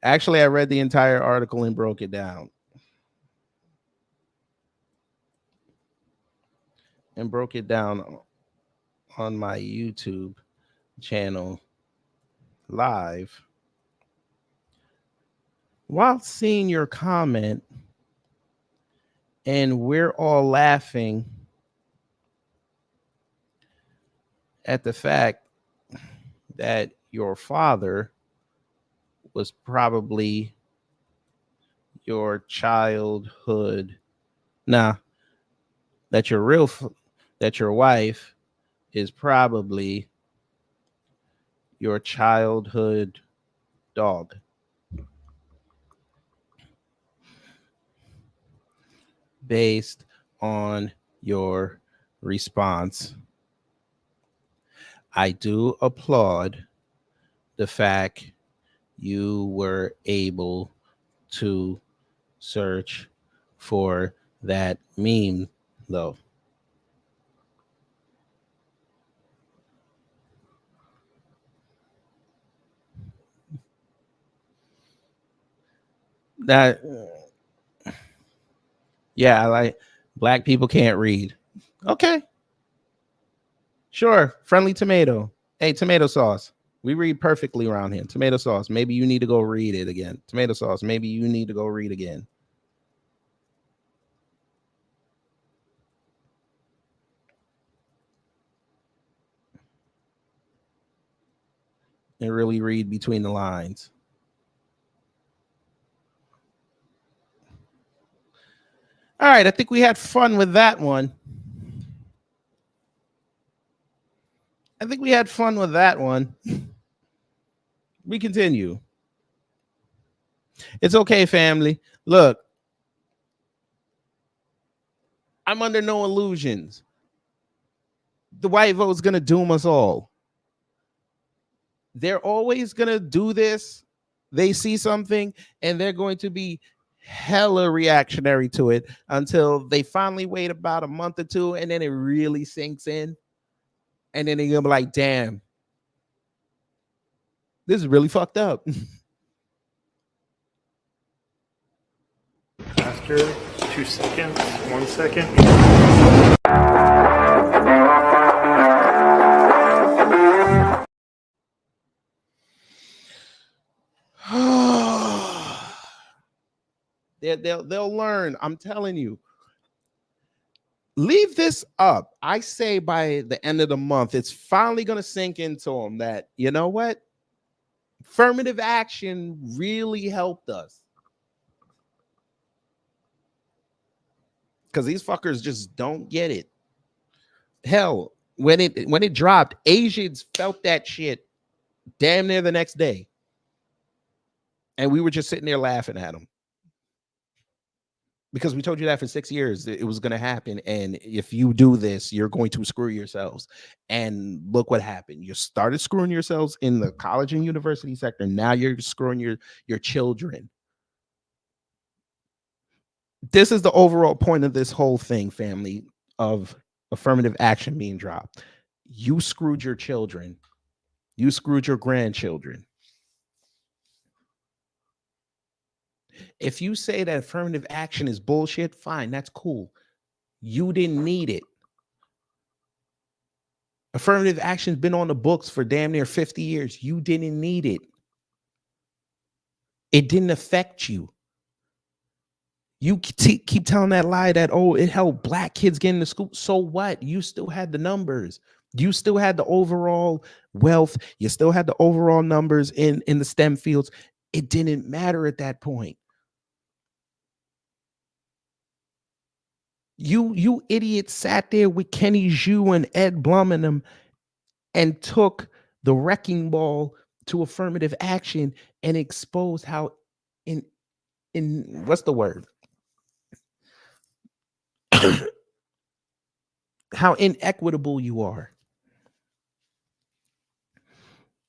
Actually, I read the entire article and broke it down. And broke it down on my YouTube channel live. While seeing your comment, and we're all laughing at the fact that your father was probably your childhood. Nah, that your wife is probably your childhood dog. Based on your response, I do applaud the fact you were able to search for that meme, though. That, yeah, I like black people can't read. Okay. Sure. Friendly tomato. Hey, tomato sauce. We read perfectly around here. Tomato sauce. Maybe you need to go read it again. Tomato sauce. Maybe you need to go read again. And really read between the lines. All right. I think we had fun with that one. We continue. It's okay, family. Look, I'm under no illusions. The white vote is going to doom us all. They're always going to do this. They see something and they're going to be hella reactionary to it until they finally wait about a month or two and then it really sinks in. And then they're going to be like, damn, this is really fucked up. After 2 seconds, 1 second. They'll learn. I'm telling you. Leave this up. I say by the end of the month, it's finally going to sink into them that, you know what? Affirmative action really helped us. Because these fuckers just don't get it. Hell, when it dropped, Asians felt that shit damn near the next day. And we were just sitting there laughing at them. because we told you that for 6 years it was going to happen, and if you do this you're going to screw yourselves. And look what happened. You started screwing yourselves in the college and university sector. Now you're screwing your children. This is the overall point of this whole thing, family, of affirmative action being dropped. You screwed your children. You screwed your grandchildren. If you say that affirmative action is bullshit, fine, that's cool. You didn't need it. Affirmative action's been on the books for damn near 50 years. You didn't need it. It didn't affect you. You keep telling that lie that, oh, it helped black kids get into school. So what? You still had the numbers. You still had the overall wealth. You still had the overall numbers in the STEM fields. It didn't matter at that point. You idiots sat there with Kenny Zhu and Ed Blum and them and took the wrecking ball to affirmative action and exposed how in what's the word? How inequitable you are.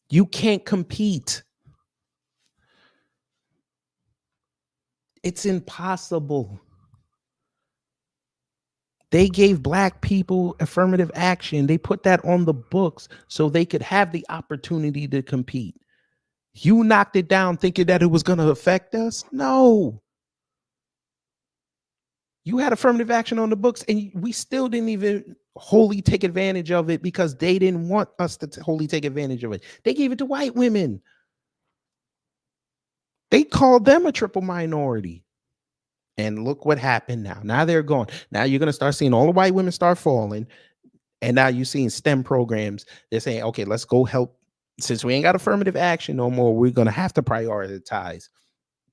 You can't compete. It's impossible. They gave black people affirmative action. They put that on the books so they could have the opportunity to compete. You knocked it down thinking that it was going to affect us? No. You had affirmative action on the books and we still didn't even wholly take advantage of it because they didn't want us to wholly take advantage of it. They gave it to white women. They called them a triple minority. And look what happened now. Now they're gone. Now you're going to start seeing all the white women start falling. And now you're seeing STEM programs. They're saying, okay, let's go help. Since we ain't got affirmative action no more, we're going to have to prioritize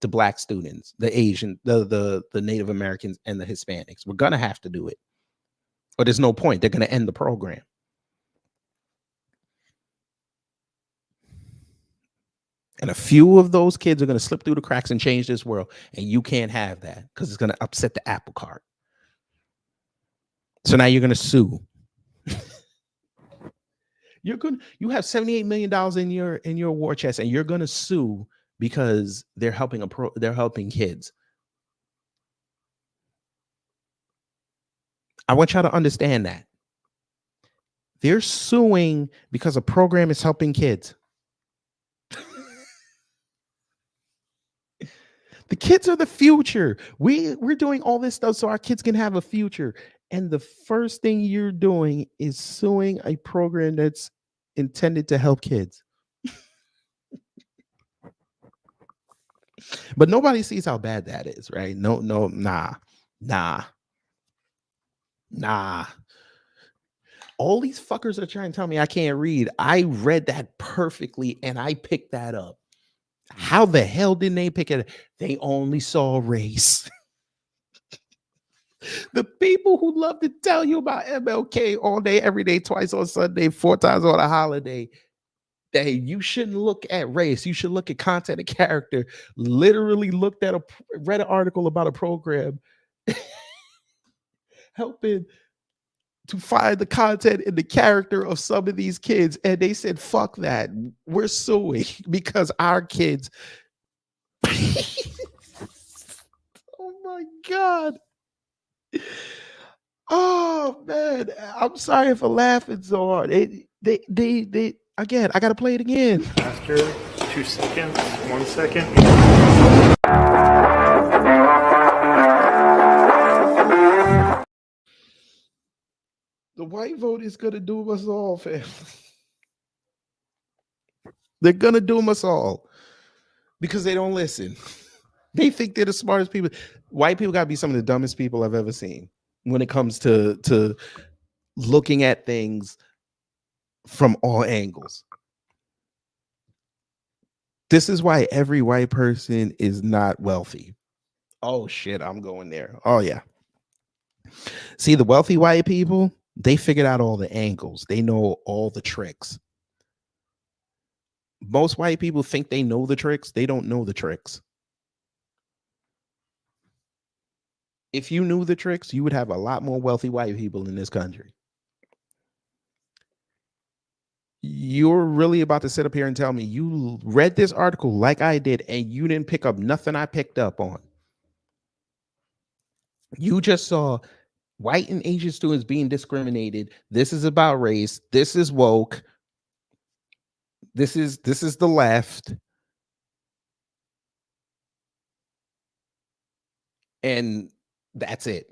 the black students, the Asian, the Native Americans, and the Hispanics. We're going to have to do it. Or there's no point. They're going to end the program. And a few of those kids are going to slip through the cracks and change this world. And you can't have that because it's going to upset the apple cart. So now you're going to sue. You have $78 million in your war chest, and you're going to sue because they're helping kids. I want y'all to understand that. They're suing because a program is helping kids. The kids are the future. We're doing all this stuff so our kids can have a future. And the first thing you're doing is suing a program that's intended to help kids. But nobody sees how bad that is, right? Nah. All these fuckers are trying to tell me I can't read. I read that perfectly and I picked that up. How the hell didn't they pick it? They only saw race. The people who love to tell you about MLK all day, every day, twice on Sunday, 4 times on a holiday, that you shouldn't look at race. You should look at content and character. Literally read an article about a program helping to find the content and the character of some of these kids. And they said, fuck that. We're suing because our kids. Oh my God. Oh man. I'm sorry for laughing so hard. They again, I gotta play it again. After 2 seconds, 1 second. The white vote is gonna doom us all, fam. They're gonna doom us all because they don't listen. They think they're the smartest people. White people gotta be some of the dumbest people I've ever seen when it comes to looking at things from all angles. This is why every white person is not wealthy. Oh shit, I'm going there. Oh yeah. See, the wealthy white people, they figured out all the angles. They know all the tricks. Most white people think they know the tricks. They don't know the tricks. If you knew the tricks, you would have a lot more wealthy white people in this country. You're really about to sit up here and tell me you read this article like I did and you didn't pick up nothing I picked up on. You just saw white and Asian students being discriminated. This is about race. This is woke. This is the left. And that's it.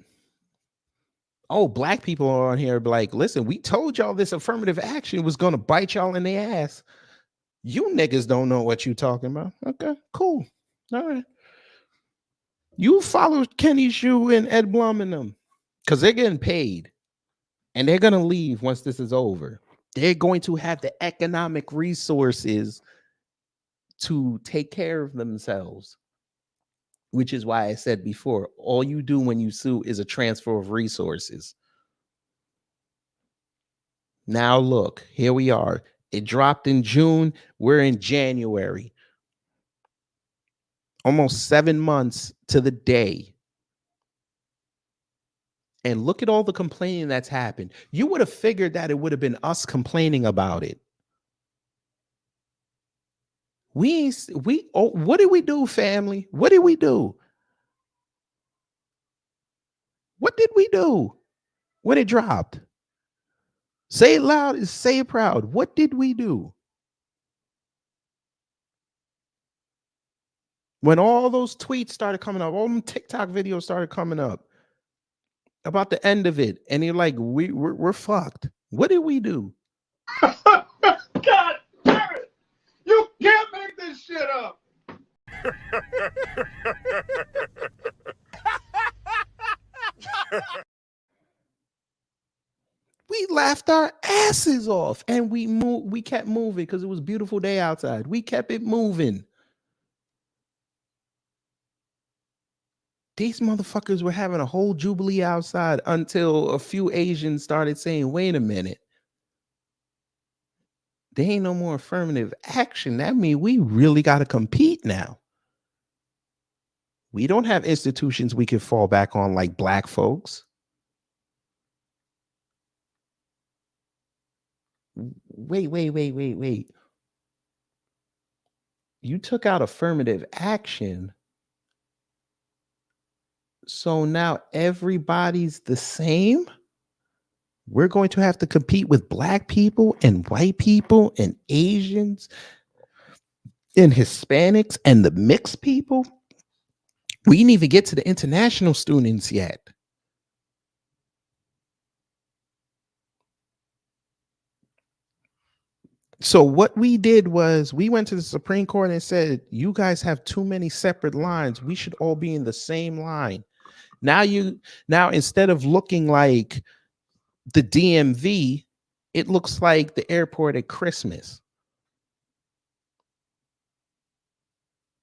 Oh, black people are on here like, listen, we told y'all this affirmative action was going to bite y'all in the ass. You niggas don't know what you talking about. Okay, cool. All right. You follow Kenny Shu and Ed Blum and them because they're getting paid and they're going to leave once this is over. They're going to have the economic resources to take care of themselves, which is why I said before, all you do when you sue is a transfer of resources. Now, look, here we are. It dropped in June. We're in January. Almost 7 months to the day. And look at all the complaining that's happened. You would have figured that it would have been us complaining about it. What did we do, family? What did we do? What did we do when it dropped? Say it loud and say it proud. What did we do? When all those tweets started coming up, all them TikTok videos started coming up about the end of it, and you're like, we're fucked. What did we do? God damn it! You can't make this shit up. We laughed our asses off, and we kept moving because it was a beautiful day outside. We kept it moving. These motherfuckers were having a whole jubilee outside until a few Asians started saying, wait a minute. There ain't no more affirmative action. That means we really got to compete now. We don't have institutions we can fall back on like black folks. Wait. You took out affirmative action. So now everybody's the same? We're going to have to compete with black people and white people and Asians and Hispanics and the mixed people? We didn't even get to the international students yet. So what we did was we went to the Supreme Court and said, you guys have too many separate lines. We should all be in the same line. Now instead of looking like the DMV, it looks like the airport at Christmas.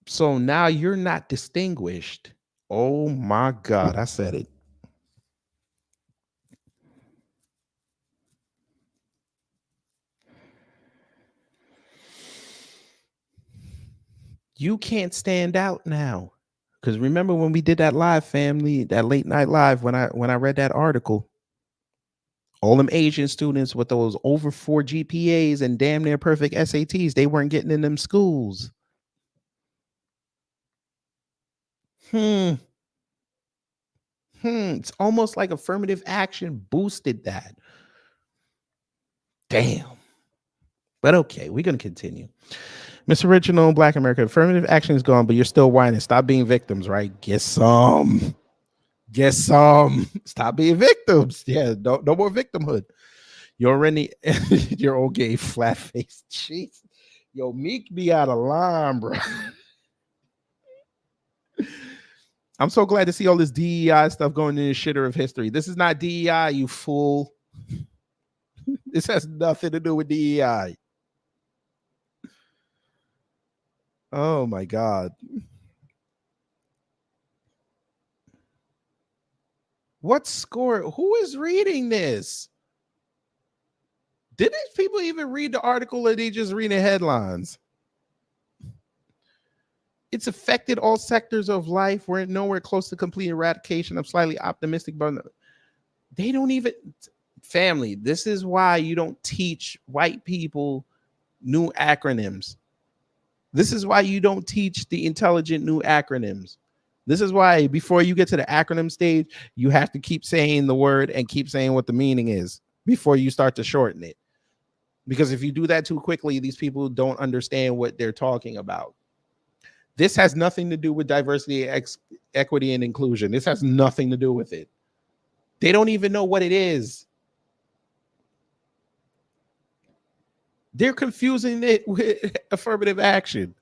So now you're not distinguished. Oh my God, I said it. You can't stand out now. Because remember when we did that live, family, that late night live, when I read that article, all them Asian students with those over 4 GPAs and damn near perfect SATs, they weren't getting in them schools. It's almost like affirmative action boosted that. Damn. But okay, we're going to continue. Miss Original, Black America, affirmative action is gone, but you're still whining. Stop being victims, right? Get some. Stop being victims. Yeah, no more victimhood. You're already your old gay flat face. Jeez. Yo, Meek be out of line, bro. I'm so glad to see all this DEI stuff going in the shitter of history. This is not DEI, you fool. This has nothing to do with DEI. Oh my God. What score? Who is reading this? Did these people even read the article or they just reading the headlines? It's affected all sectors of life. We're nowhere close to complete eradication. I'm slightly optimistic, but they don't even, family, this is why you don't teach white people new acronyms. This is why you don't teach the intelligent new acronyms. This is why before you get to the acronym stage, you have to keep saying the word and keep saying what the meaning is before you start to shorten it. Because if you do that too quickly, these people don't understand what they're talking about. This has nothing to do with diversity, equity, and inclusion. This has nothing to do with it. They don't even know what it is. They're confusing it with affirmative action.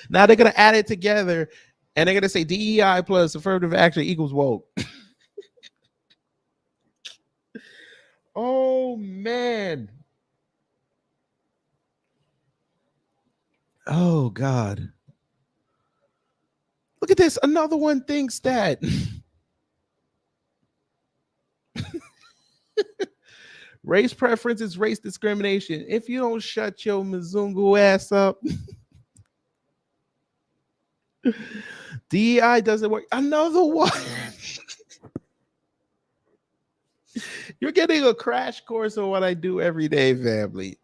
Now they're going to add it together and they're going to say DEI plus affirmative action equals woke. Oh, man. Oh, God. Look at this. Another one thinks that race preference is race discrimination. If you don't shut your Mzungu ass up, DEI doesn't work. Another one. You're getting a crash course on what I do every day, family.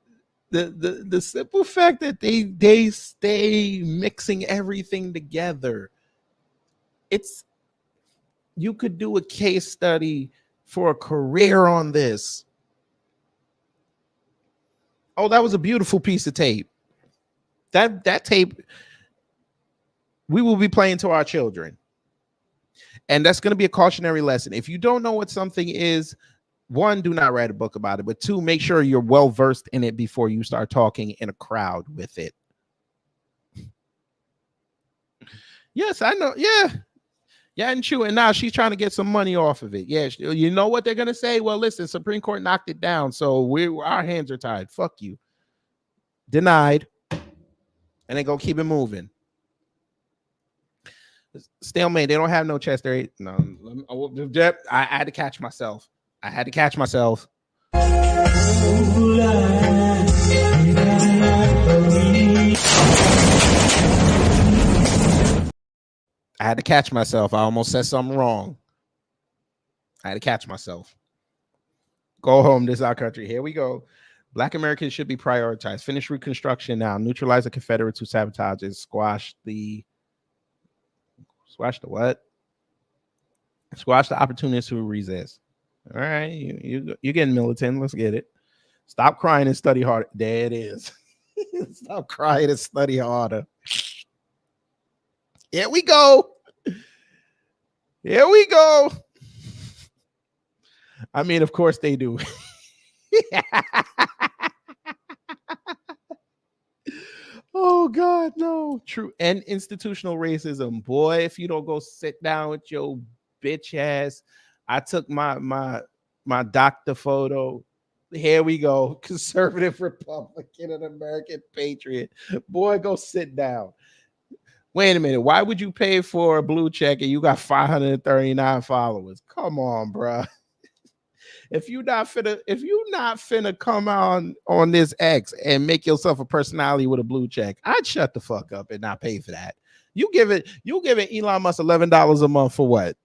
The simple fact that they stay mixing everything together. It's, you could do a case study for a career on this. Oh, that was a beautiful piece of tape. That tape we will be playing to our children. And that's going to be a cautionary lesson. If you don't know what something is, one, do not write a book about it. But two, make sure you're well versed in it before you start talking in a crowd with it. Yes, I know. Yeah. Yeah, and true. And now she's trying to get some money off of it. Yeah, you know what they're going to say? Well, listen, Supreme Court knocked it down, so our hands are tied. Fuck you. Denied. And they go keep it moving. Stalemate. They don't have no chest. No, I had to catch myself. I had to catch myself. I almost said something wrong. I had to catch myself. Go home. This is our country. Here we go. Black Americans should be prioritized. Finish Reconstruction now. Neutralize the Confederates who sabotage it. Squash the what? Squash the opportunists who resist. All right, you're getting militant. Let's get it. Stop crying and study harder. There it is. Stop crying and study harder. Here we go. Here we go. I mean, of course they do. Oh God, no. True. And institutional racism. Boy, if you don't go sit down with your bitch ass. I took my doctor photo. Here we go. Conservative Republican and American patriot. Boy, go sit down. Wait a minute. Why would you pay for a blue check and you got 539 followers? Come on, bro. If you not finna come on this X and make yourself a personality with a blue check, I'd shut the fuck up and not pay for that. You giving Elon Musk $11 a month for what?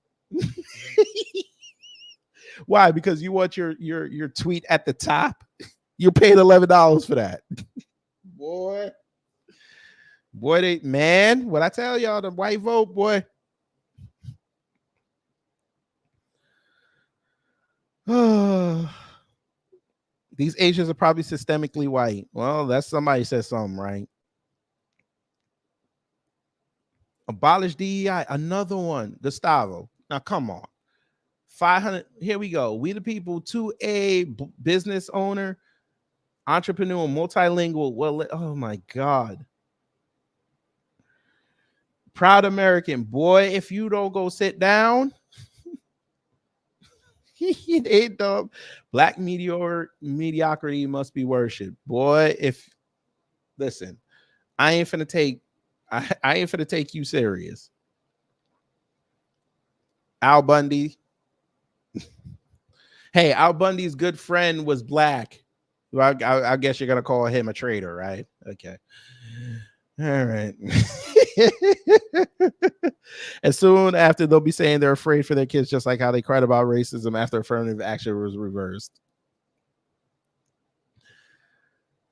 Why? Because you want your tweet at the top? You paid $11 for that. Boy, man, what I tell y'all, the white vote, boy. These Asians are probably systemically white. Well, that's somebody said something, right? Abolish DEI. Another one. Gustavo. Now, come on. 500. Here we go. We the people. 2A business owner, entrepreneur, multilingual. Well, oh my God. Proud American. Boy, if you don't go sit down. Black mediocrity must be worshipped. Boy, listen, I ain't finna take you serious. Al Bundy. Hey, Al Bundy's good friend was black. Well, I guess you're gonna call him a traitor, right? Okay. All right. And soon after, they'll be saying they're afraid for their kids, just like how they cried about racism after affirmative action was reversed.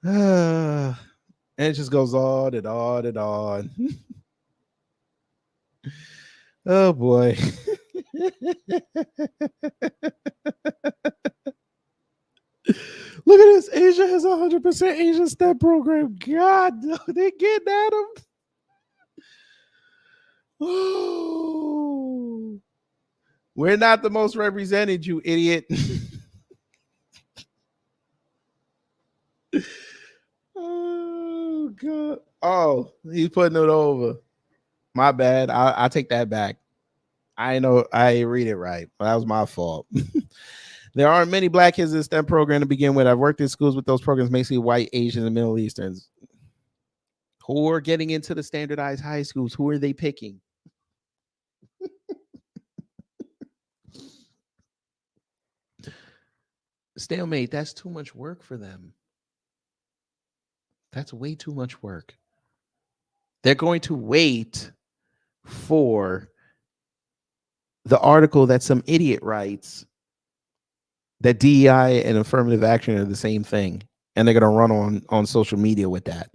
And it just goes on and on and on. Oh boy. Look at this. Asia has 100% Asian STEM program. God, they getting at him. Oh, we're not the most represented, you idiot. Oh God. Oh, he's putting it over. My bad. I take that back. I know I didn't read it right. That was my fault. There aren't many black kids in the STEM program to begin with. I've worked in schools with those programs, mostly white, Asian, and Middle Easterns. Who are getting into the standardized high schools? Who are they picking? Stalemate, that's too much work for them. That's way too much work. They're going to wait for the article that some idiot writes that DEI and affirmative action are the same thing. And they're going to run on social media with that.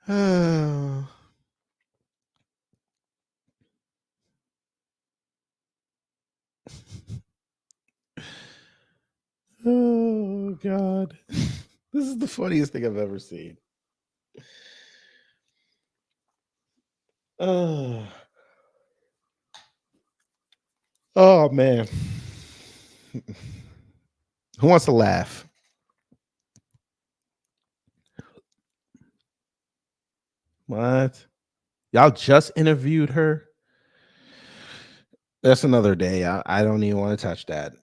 Oh. Oh God. This is the funniest thing I've ever seen. Oh man. Who wants to laugh? What? Y'all just interviewed her? That's another day. I don't even want to touch that.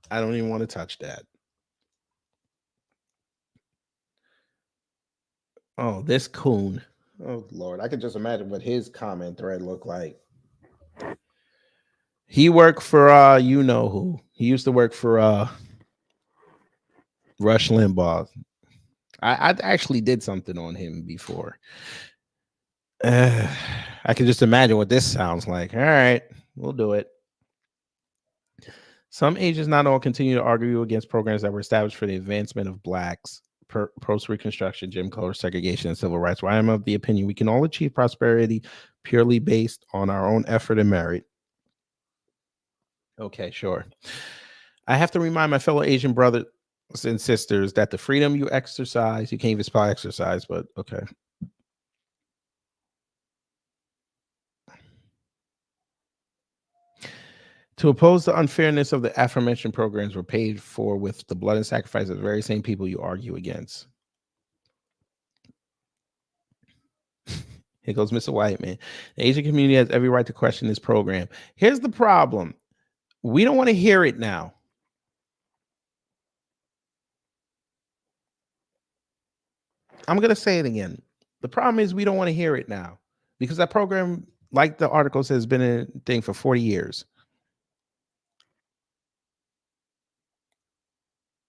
I don't even want to touch that. Oh, this coon. Oh Lord, I can just imagine what his comment thread looked like. He worked for you know who. He used to work for Rush Limbaugh. I actually did something on him before. I can just imagine what this sounds like. All right, we'll do it. Some agents, not all, continue to argue against programs that were established for the advancement of blacks, post-Reconstruction, Jim Crow, segregation, and civil rights. Where I am of the opinion we can all achieve prosperity purely based on our own effort and merit. Okay, sure. I have to remind my fellow Asian brothers and sisters that the freedom you exercise, you can't even spell exercise, but okay. To oppose the unfairness of the aforementioned programs were paid for with the blood and sacrifice of the very same people you argue against. Here goes Mr. White, man. The Asian community has every right to question this program. Here's the problem. We don't want to hear it now. I'm going to say it again. The problem is we don't want to hear it now because that program, like the article says, has been a thing for 40 years.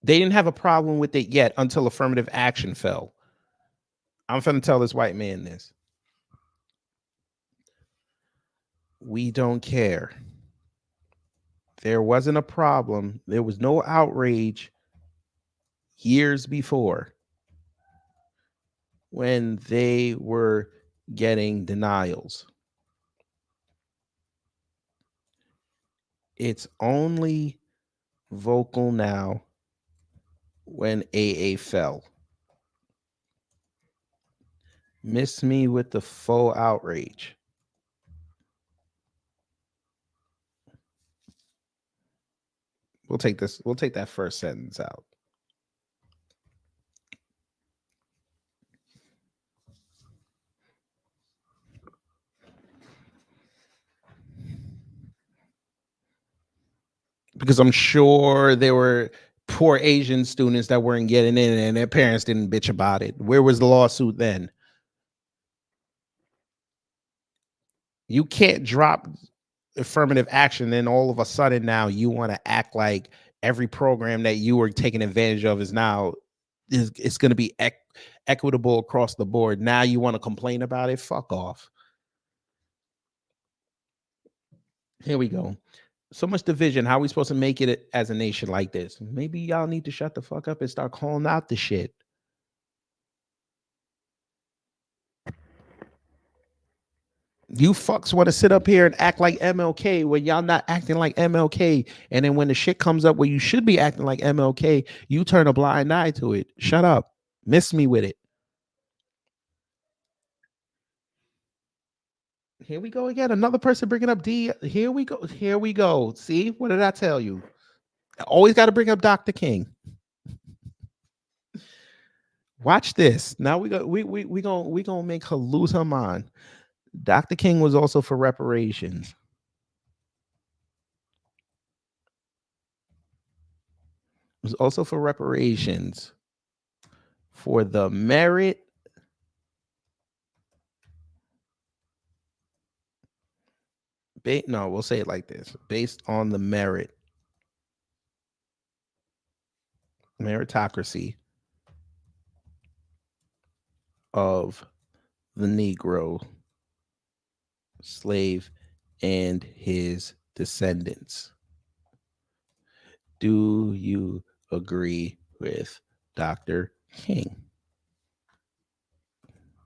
They didn't have a problem with it yet until affirmative action fell. I'm going to tell this white man this. We don't care. There wasn't a problem. There was no outrage years before when they were getting denials. It's only vocal now when AA fell. Miss me with the full outrage. We'll take that first sentence out. Because I'm sure there were poor Asian students that weren't getting in and their parents didn't bitch about it. Where was the lawsuit then? You can't drop affirmative action, then all of a sudden now you want to act like every program that you were taking advantage of is now it's going to be equitable across the board. Now you want to complain about it? Fuck off. Here we go. So much division. How are we supposed to make it as a nation like this? Maybe y'all need to shut the fuck up and start calling out the shit. You fucks want to sit up here and act like MLK when y'all not acting like MLK. And then when the shit comes up where you should be acting like MLK, you turn a blind eye to it. Shut up. Miss me with it. Here we go again. Another person bringing up D. Here we go. Here we go. See, what did I tell you? I always got to bring up Dr. King. Watch this. Now we gonna make her lose her mind. Dr. King was also for reparations. Was also for reparations for the merit no, we'll say it like this: based on the meritocracy of the Negro slave and his descendants. Do you agree with Dr. King?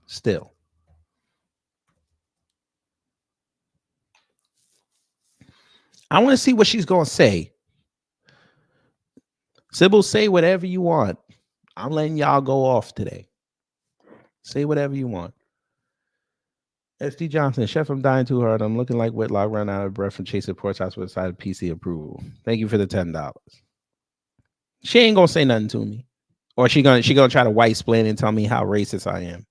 Still. I want to see what she's going to say. Sybil, say whatever you want. I'm letting y'all go off today. Say whatever you want. SD Johnson, Chef, I'm dying too hard. I'm looking like Whitlock, run out of breath from chasing porch house with a side of PC approval. Thank you for the $10. She ain't gonna say nothing to me. Or she gonna try to white splain and tell me how racist I am.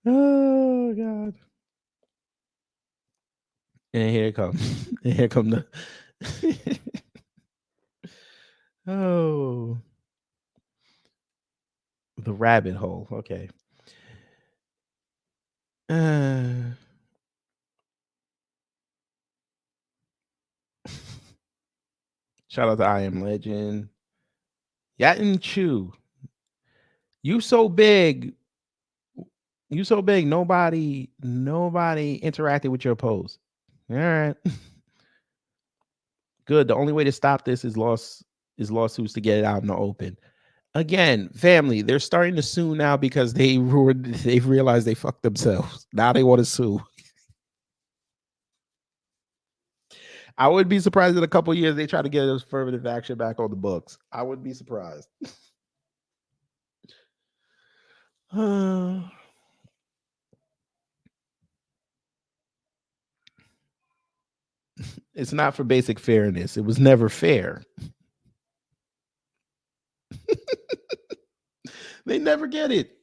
Oh God. And here it comes. And here come the oh, the rabbit hole. Okay. Shout out to I Am Legend. Yatin Chu. You so big. Nobody interacted with your post. All right. Good. The only way to stop this is lawsuits to get it out in the open. Again, family, they're starting to sue now because they've realized they fucked themselves. Now they want to sue. I would be surprised in a couple of years they try to get affirmative action back on the books. I would be surprised. It's not for basic fairness. It was never fair. They never get it.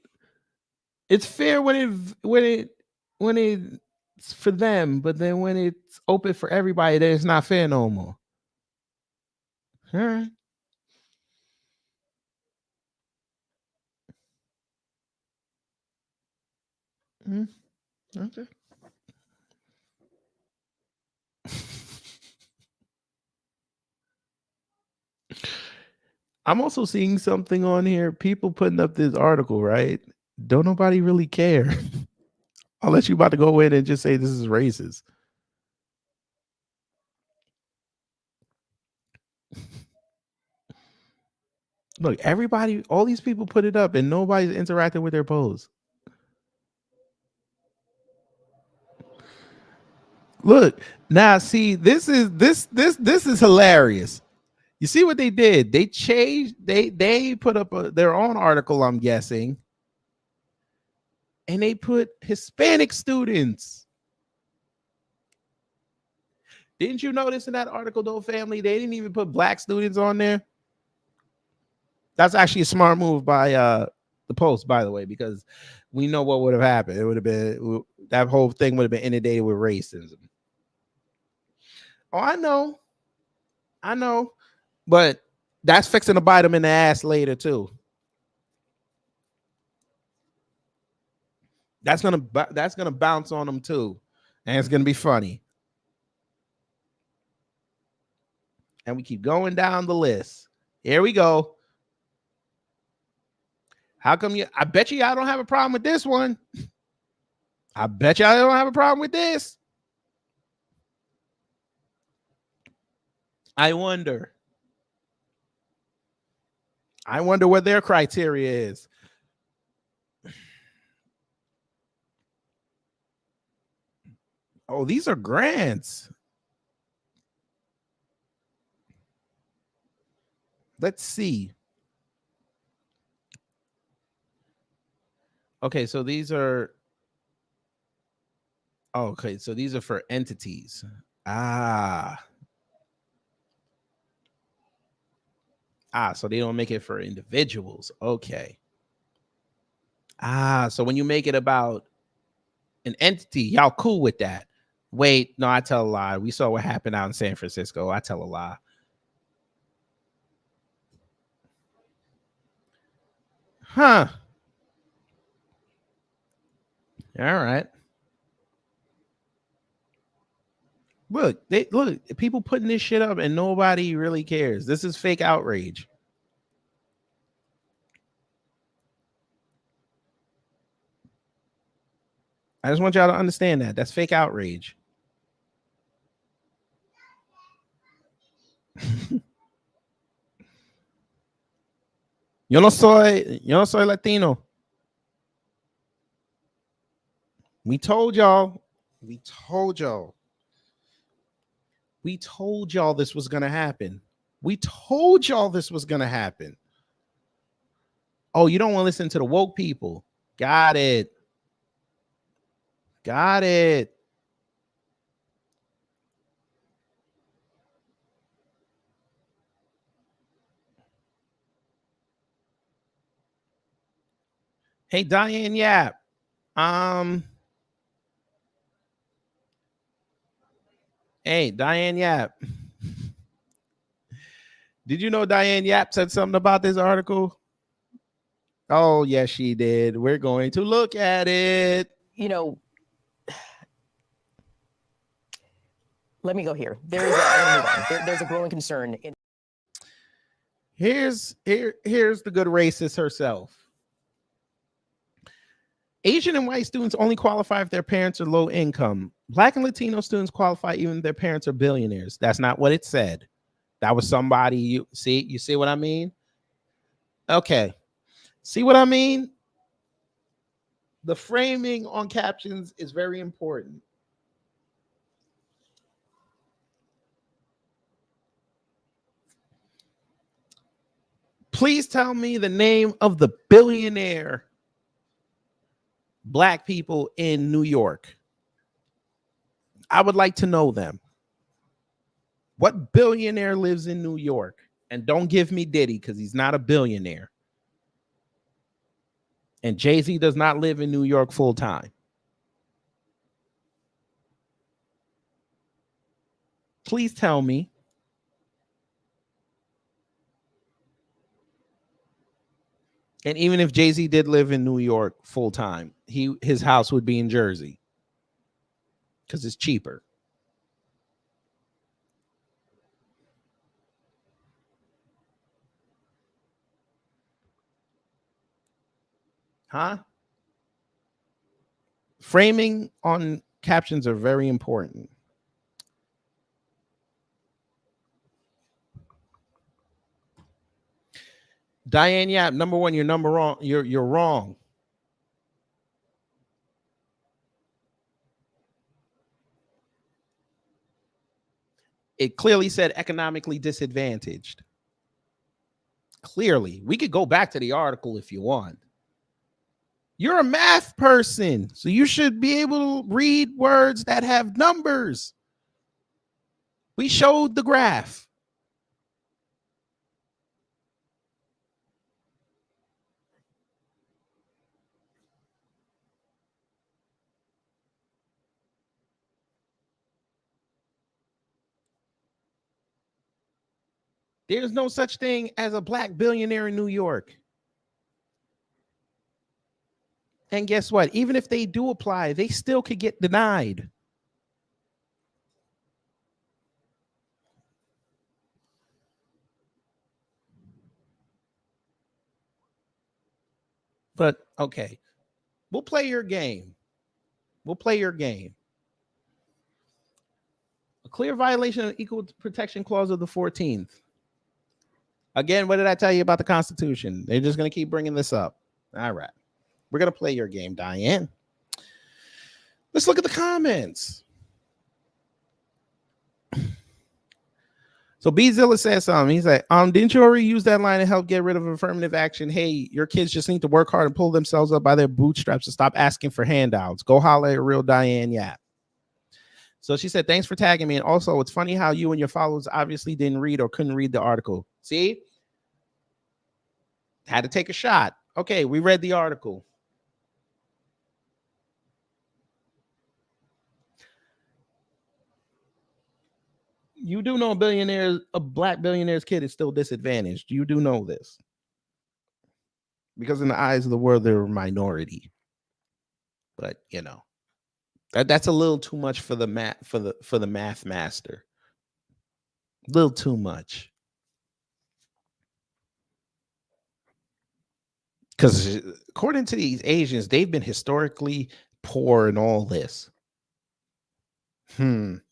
It's fair when it's for them, but then when it's open for everybody, then it's not fair no more. All right. Okay. I'm also seeing something on here. People putting up this article, right? Don't nobody really care. Unless you about to go in and just say this is racist. Look, everybody, all these people put it up and nobody's interacting with their posts. Look, now see, this is hilarious. You see what they did? They changed, they put up their own article, I'm guessing. And they put Hispanic students. Didn't you notice in that article, though, family, they didn't even put black students on there? That's actually a smart move by the Post, by the way, because we know what would have happened. It would have been, that whole thing would have been inundated with racism. Oh, I know. But that's fixing to bite them in the ass later, too. That's gonna bounce on them too, and it's gonna be funny. And we keep going down the list. Here we go. How come you? I bet you I don't have a problem with this one. I bet you I don't have a problem with this. I wonder what their criteria is. Oh, these are grants. Let's see. Okay, so these are. Oh, okay, so these are for entities. So they don't make it for individuals. Okay. So when you make it about an entity, y'all cool with that? Wait, no, I tell a lie. We saw what happened out in San Francisco. I tell a lie. Huh. All right. Look, people putting this shit up and nobody really cares. This is fake outrage. I just want y'all to understand that. That's fake outrage. Yo no soy Latino. We told y'all this was going to happen. We told y'all this was going to happen. Oh, you don't want to listen to the woke people. Got it. Hey, Diane Yap. Hey, Diane Yap. Did you know Diane Yap said something about this article? Oh, yes, she did. We're going to look at it. You know, let me go here. There's a growing concern. Here's the good racist herself. Asian and white students only qualify if their parents are low income. Black and Latino students qualify even if their parents are billionaires. That's not what it said. That was somebody. You see what I mean? Okay. See what I mean? The framing on captions is very important. Please tell me the name of the billionaire Black people in New York. I would like to know them. What billionaire lives in New York? And don't give me Diddy because he's not a billionaire. And Jay-Z does not live in New York full time. Please tell me. And even if Jay-Z did live in New York full time, his house would be in Jersey because it's cheaper. Huh? Framing on captions are very important. Diane Yap, number one, you're wrong. You're wrong. It clearly said economically disadvantaged. Clearly, we could go back to the article if you want. You're a math person, so you should be able to read words that have numbers. We showed the graph. There's no such thing as a black billionaire in New York. And guess what? Even if they do apply, they still could get denied. But okay, we'll play your game. We'll play your game. A clear violation of Equal Protection Clause of the 14th. Again, what did I tell you about the Constitution? They're just going to keep bringing this up. All right. We're going to play your game, Diane. Let's look at the comments. So Bzilla says something. He's like, didn't you already use that line to help get rid of affirmative action? Hey, your kids just need to work hard and pull themselves up by their bootstraps and stop asking for handouts. Go holler at real Diane Yap. So she said, thanks for tagging me. And also, it's funny how you and your followers obviously didn't read or couldn't read the article. See? Had to take a shot. Okay, we read the article. You do know a black billionaire's kid is still disadvantaged. You do know this. Because in the eyes of the world, they're a minority. But, you know, that's a little too much for the math master. A little too much. Because according to these Asians, they've been historically poor in all this. Here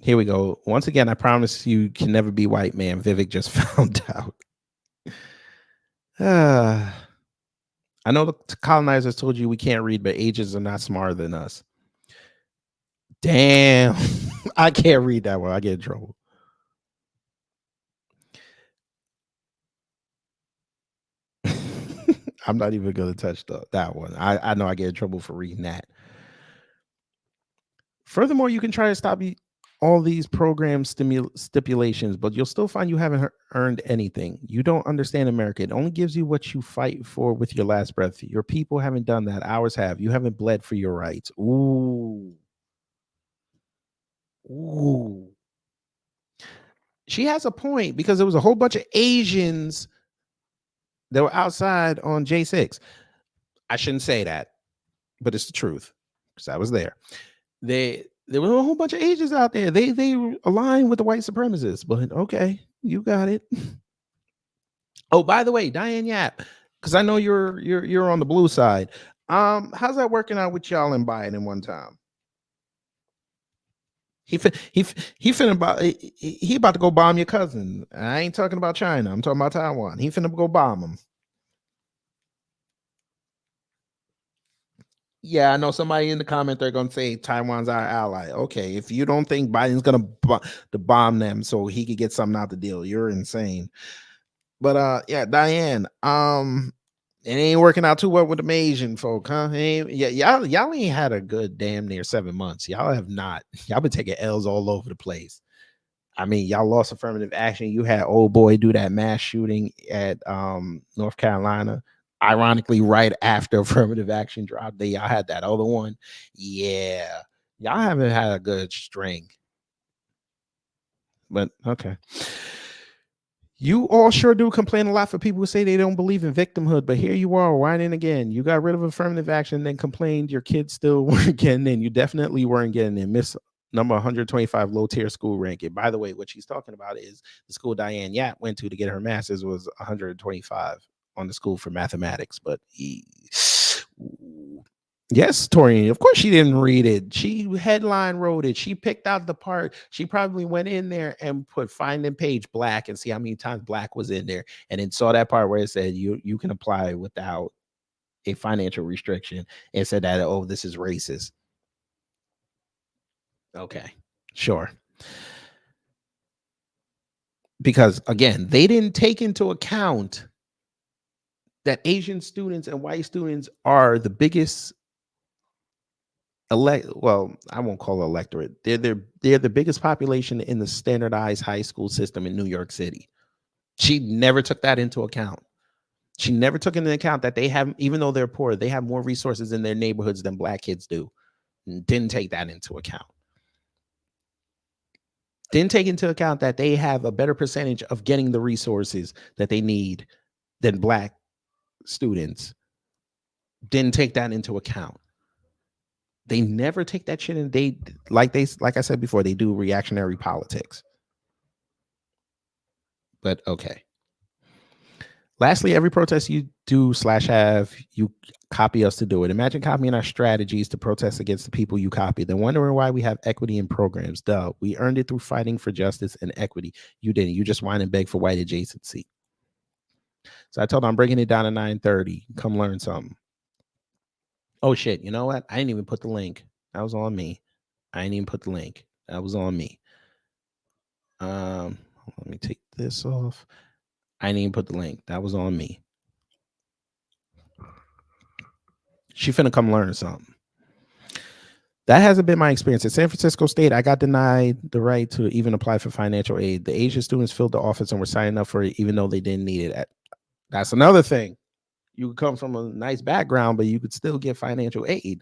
we go. Once again, I promise you can never be white, man. Vivek just found out. I know the colonizers told you we can't read, but Asians are not smarter than us. Damn. I can't read that one. I get in trouble. I'm not even going to touch that one. I know I get in trouble for reading that. Furthermore, you can try to stop all these program stipulations, but you'll still find you haven't earned anything. You don't understand America. It only gives you what you fight for with your last breath. Your people haven't done that. Ours have. You haven't bled for your rights. Ooh. She has a point, because there was a whole bunch of Asians that were outside on J6. I shouldn't say that, but it's the truth, because I was there. There were a whole bunch of Asians out there. They align with the white supremacists, but okay, you got it. Oh, by the way, Diane Yap, because I know you're on the blue side. How's that working out with y'all and Biden one time? He about to go bomb your cousin. I ain't talking about China. I'm talking about Taiwan. He finna go bomb him. Yeah, I know somebody in the comment, they're going to say Taiwan's our ally. Okay, if you don't think Biden's going to bomb them so he could get something out the deal, you're insane. But yeah, Diane, it ain't working out too well with them Asian folk, huh? Y'all ain't had a good damn near 7 months. Y'all have not. Y'all been taking L's all over the place. I mean, y'all lost affirmative action. You had old boy do that mass shooting at North Carolina. Ironically, right after affirmative action dropped, y'all had that other one. Yeah, y'all haven't had a good string. But okay. You all sure do complain a lot for people who say they don't believe in victimhood, but here you are whining again. You got rid of affirmative action, then complained your kids still weren't getting in. You definitely weren't getting in. Miss number 125 low tier school ranking. By the way, what she's talking about is the school Diane Yap went to get her master's was 125 on the school for mathematics. But yes, Torian, of course she didn't read it. She headline wrote it. She picked out the part. She probably went in there and put find in page black and see how many times black was in there, and then saw that part where it said you can apply without a financial restriction, and said that, oh, this is racist. Okay, sure. Because again, they didn't take into account that Asian students and white students are the biggest I won't call it electorate. They're the biggest population in the standardized high school system in New York City. She never took that into account. She never took into account that they have, even though they're poor, they have more resources in their neighborhoods than black kids do. Didn't take that into account. Didn't take into account that they have a better percentage of getting the resources that they need than Black students. Didn't take that into account. They never take that shit, and like I said before, they do reactionary politics. But okay. Lastly, every protest you do / have, you copy us to do it. Imagine copying our strategies to protest against the people you copy, then wondering why we have equity in programs. Duh, we earned it through fighting for justice and equity. You didn't. You just whine and beg for white adjacency. So I told them I'm breaking it down at 9:30. Come learn something. Oh shit! You know what? I didn't even put the link. That was on me. I didn't even put the link. That was on me. Let me take this off. I didn't even put the link. That was on me. She finna come learn something. That hasn't been my experience. At San Francisco State, I got denied the right to even apply for financial aid. The Asian students filled the office and were signing up for it even though they didn't need it. That's another thing. You could come from a nice background, but you could still get financial aid.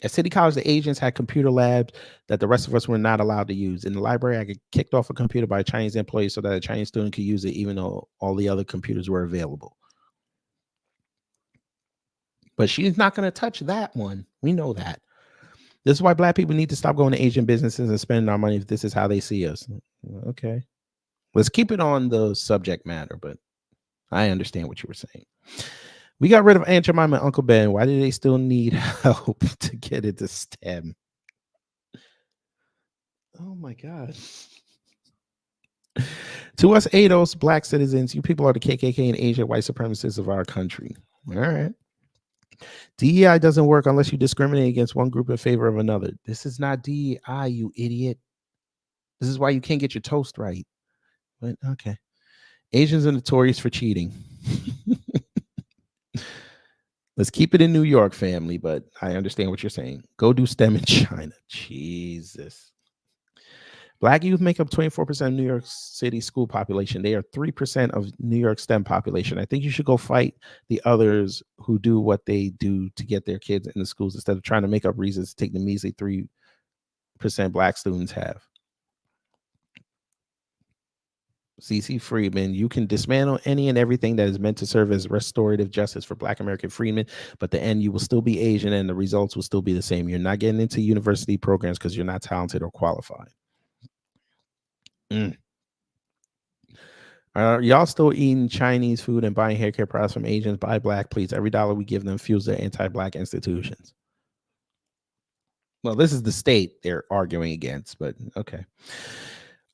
At City College, the Asians had computer labs that the rest of us were not allowed to use. In the library, I got kicked off a computer by a Chinese employee so that a Chinese student could use it even though all the other computers were available. But she's not going to touch that one. We know that. This is why Black people need to stop going to Asian businesses and spending our money if this is how they see us. Okay. Let's keep it on the subject matter, but I understand what you were saying. We got rid of Aunt Jemima and Uncle Ben. Why do they still need help to get into STEM? Oh my God. To us ADOS, Black citizens, you people are the KKK and Asian white supremacists of our country. All right. DEI doesn't work unless you discriminate against one group in favor of another. This is not DEI, you idiot. This is why you can't get your toast right. But okay. Asians are notorious for cheating. Let's keep it in New York, family, but I understand what you're saying. Go do STEM in China. Jesus. Black youth make up 24% of New York City school population. They are 3% of New York STEM population. I think you should go fight the others who do what they do to get their kids in the schools instead of trying to make up reasons to take the measly 3% Black students have. CC Freeman, you can dismantle any and everything that is meant to serve as restorative justice for Black American freedmen, but the end you will still be Asian and the results will still be the same. You're not getting into university programs because you're not talented or qualified. Y'all still eating Chinese food and buying hair care products from Asians? Buy Black, please. Every dollar we give them fuels their anti-Black institutions. Well, this is the state they're arguing against, but okay.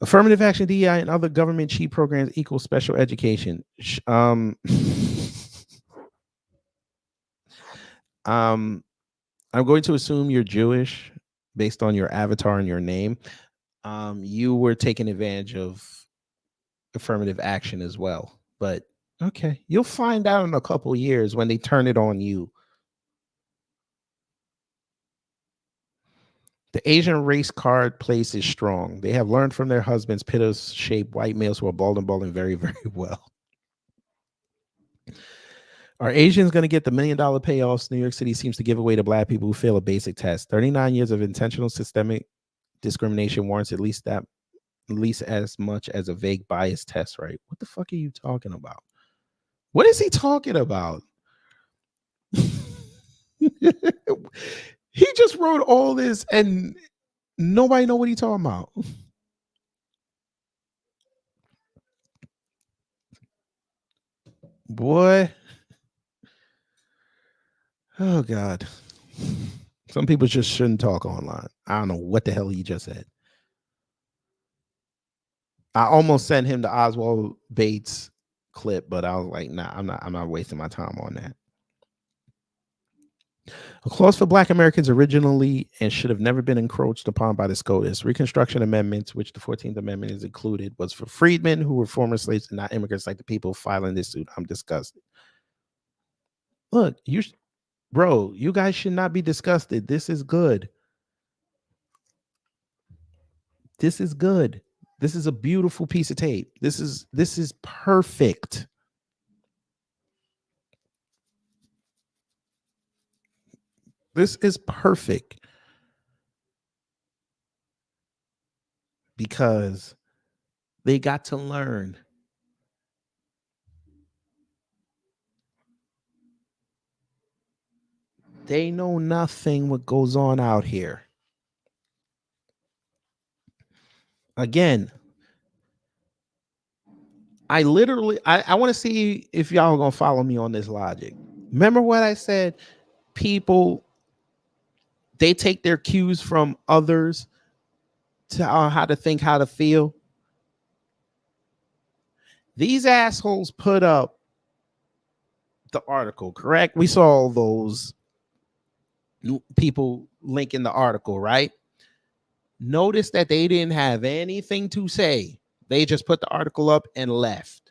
Affirmative action, DEI, and other government cheap programs equal special education. I'm going to assume you're Jewish based on your avatar and your name. You were taking advantage of affirmative action as well, but okay, you'll find out in a couple years when they turn it on you. The Asian race card place is strong. They have learned from their husbands, pitta-shaped white males who are bald and balding very, very well. Are Asians going to get the $1 million payoffs New York City seems to give away to Black people who fail a basic test? 39 years of intentional systemic discrimination warrants at least as much as a vague bias test, right? What the fuck are you talking about? What is he talking about? He just wrote all this and nobody know what he's talking about. Boy. Oh, God. Some people just shouldn't talk online. I don't know what the hell he just said. I almost sent him the Oswald Bates clip, but I was like, nah, I'm not wasting my time on that. A clause for Black Americans originally and should have never been encroached upon by the SCOTUS. Reconstruction amendments, which the 14th Amendment is included, was for freedmen who were former slaves and not immigrants like the people filing this suit. I'm disgusted. Look, bro, you guys should not be disgusted. This is good. This is good. This is a beautiful piece of tape. This is perfect. This is perfect. because they got to learn. They know nothing what goes on out here. Again, I want to see if y'all are going to follow me on this logic. Remember what I said? People, they take their cues from others to how to think, how to feel. These assholes put up the article, correct? We saw those people linking the article, right? Notice that they didn't have anything to say. They just put the article up and left.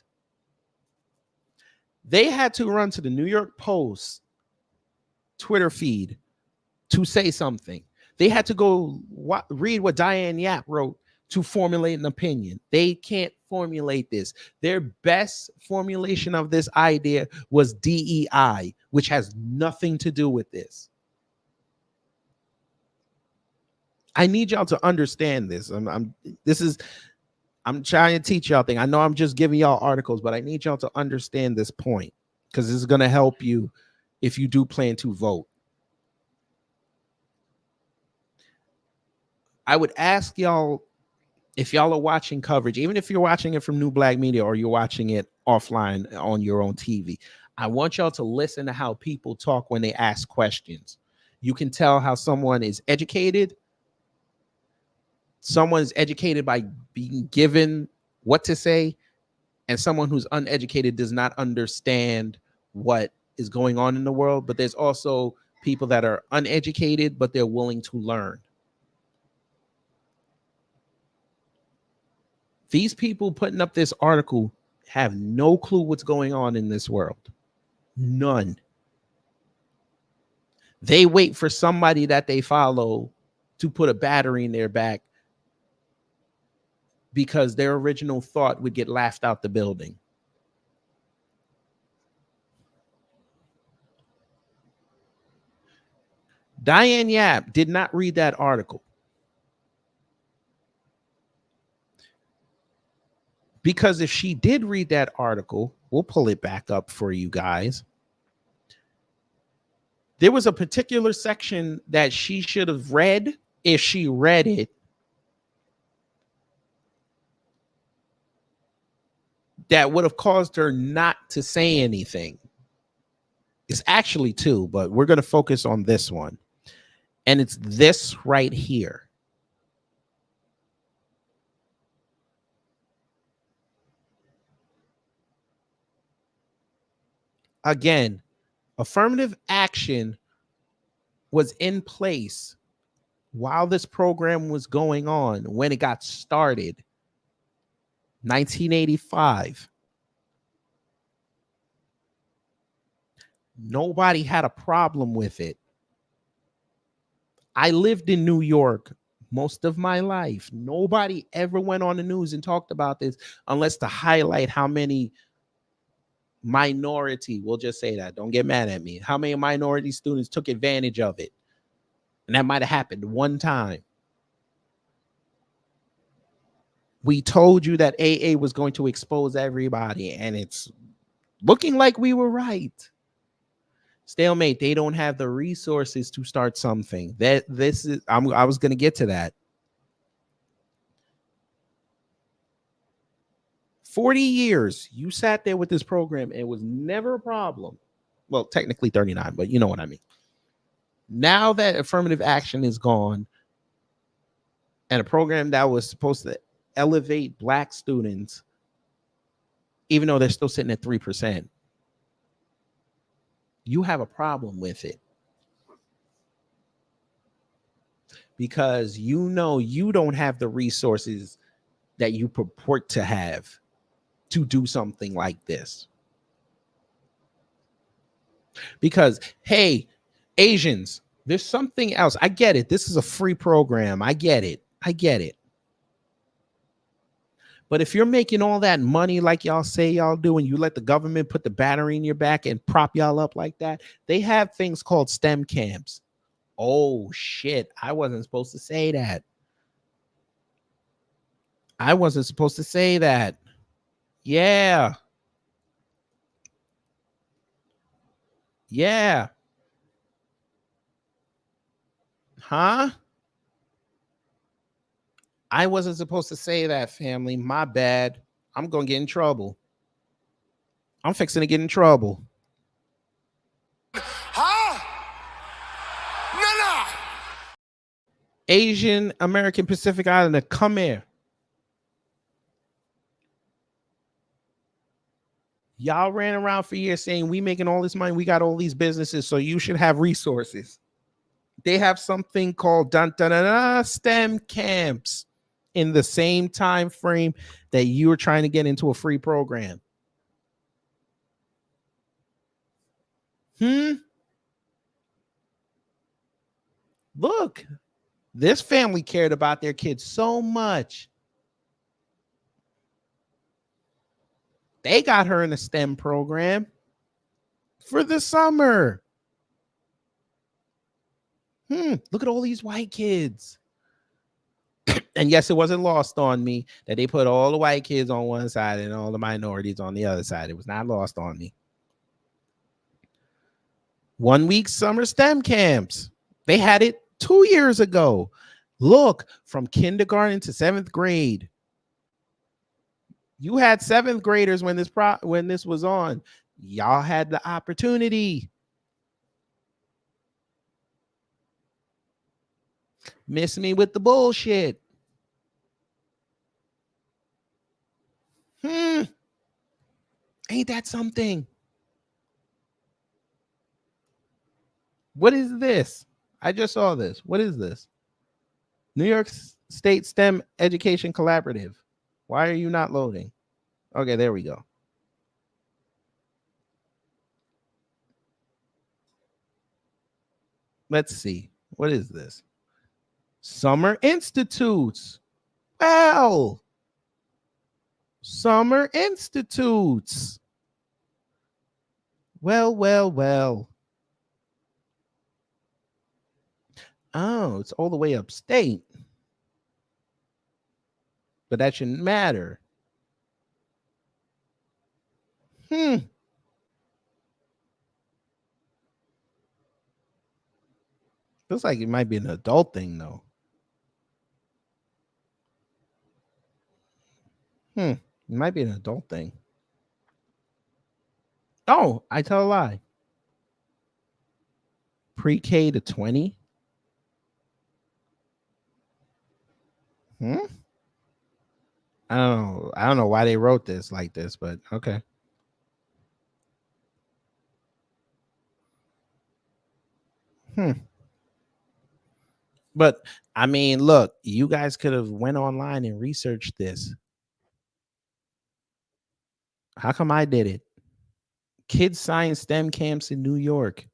They had to run to the New York Post Twitter feed to say something. They had to go read what Diane Yap wrote to formulate an opinion. They can't formulate this. Their best formulation of this idea was DEI, which has nothing to do with this. I need y'all to understand this. I'm trying to teach y'all thing. I know I'm just giving y'all articles, but I need y'all to understand this point because this is going to help you if you do plan to vote. I would ask y'all, if y'all are watching coverage, even if you're watching it from New Black Media or you're watching it offline on your own TV, I want y'all to listen to how people talk when they ask questions. You can tell how someone is educated. Someone's educated by being given what to say, and someone who's uneducated does not understand what is going on in the world. But there's also people that are uneducated, but they're willing to learn. These people putting up this article have no clue what's going on in this world. None. They wait for somebody that they follow to put a battery in their back because their original thought would get laughed out the building. Diane Yap did not read that article. Because if she did read that article, we'll pull it back up for you guys. There was a particular section that she should have read. If she read it, that would have caused her not to say anything. It's actually two, but we're going to focus on this one. And it's this right here. Again, affirmative action was in place while this program was going on when it got started. 1985. Nobody had a problem with it. I lived in New York most of my life. Nobody ever went on the news and talked about this unless to highlight how many minority, we'll just say that, don't get mad at me, how many minority students took advantage of it. And that might have happened one time. We told you that AA was going to expose everybody, and it's looking like we were right. Stalemate, they don't have the resources to start something. I was going to get to that. 40 years, you sat there with this program, and it was never a problem. Well, technically 39, but you know what I mean. Now that affirmative action is gone, and a program that was supposed to elevate Black students, even though they're still sitting at 3%, you have a problem with it. Because you know you don't have the resources that you purport to have to do something like this. Because, hey, Asians, there's something else. I get it. This is a free program. I get it. But if you're making all that money like y'all say y'all do, and you let the government put the battery in your back and prop y'all up like that, they have things called STEM camps. Oh, shit. I wasn't supposed to say that. I wasn't supposed to say that. Yeah. Yeah. Huh? I wasn't supposed to say that, family. My bad. I'm going to get in trouble. I'm fixing to get in trouble. Huh? No. Asian American Pacific Islander, come here. Y'all ran around for years saying we making all this money, we got all these businesses, so you should have resources. They have something called STEM camps in the same time frame that you were trying to get into a free program. Look, this family cared about their kids so much. They got her in a STEM program for the summer. Look at all these white kids. And yes, it wasn't lost on me that they put all the white kids on one side and all the minorities on the other side. It was not lost on me. 1 week summer STEM camps. They had it 2 years ago. Look, from kindergarten to 7th grade. You had 7th graders when this was on. Y'all had the opportunity. Miss me with the bullshit. Ain't that something? What is this? I just saw this. What is this? New York State STEM Education Collaborative. Why are you not loading? Okay, there we go. Let's see. What is this? Summer Institutes. Well, Summer Institutes. Well. Oh, it's all the way upstate. But that shouldn't matter. Looks like it might be an adult thing, though. It might be an adult thing. Oh, I tell a lie. Pre-K to 20? I don't know why they wrote this like this, but okay. But I mean, look, you guys could have went online and researched this. How come I did it? Kids Science STEM camps in New York.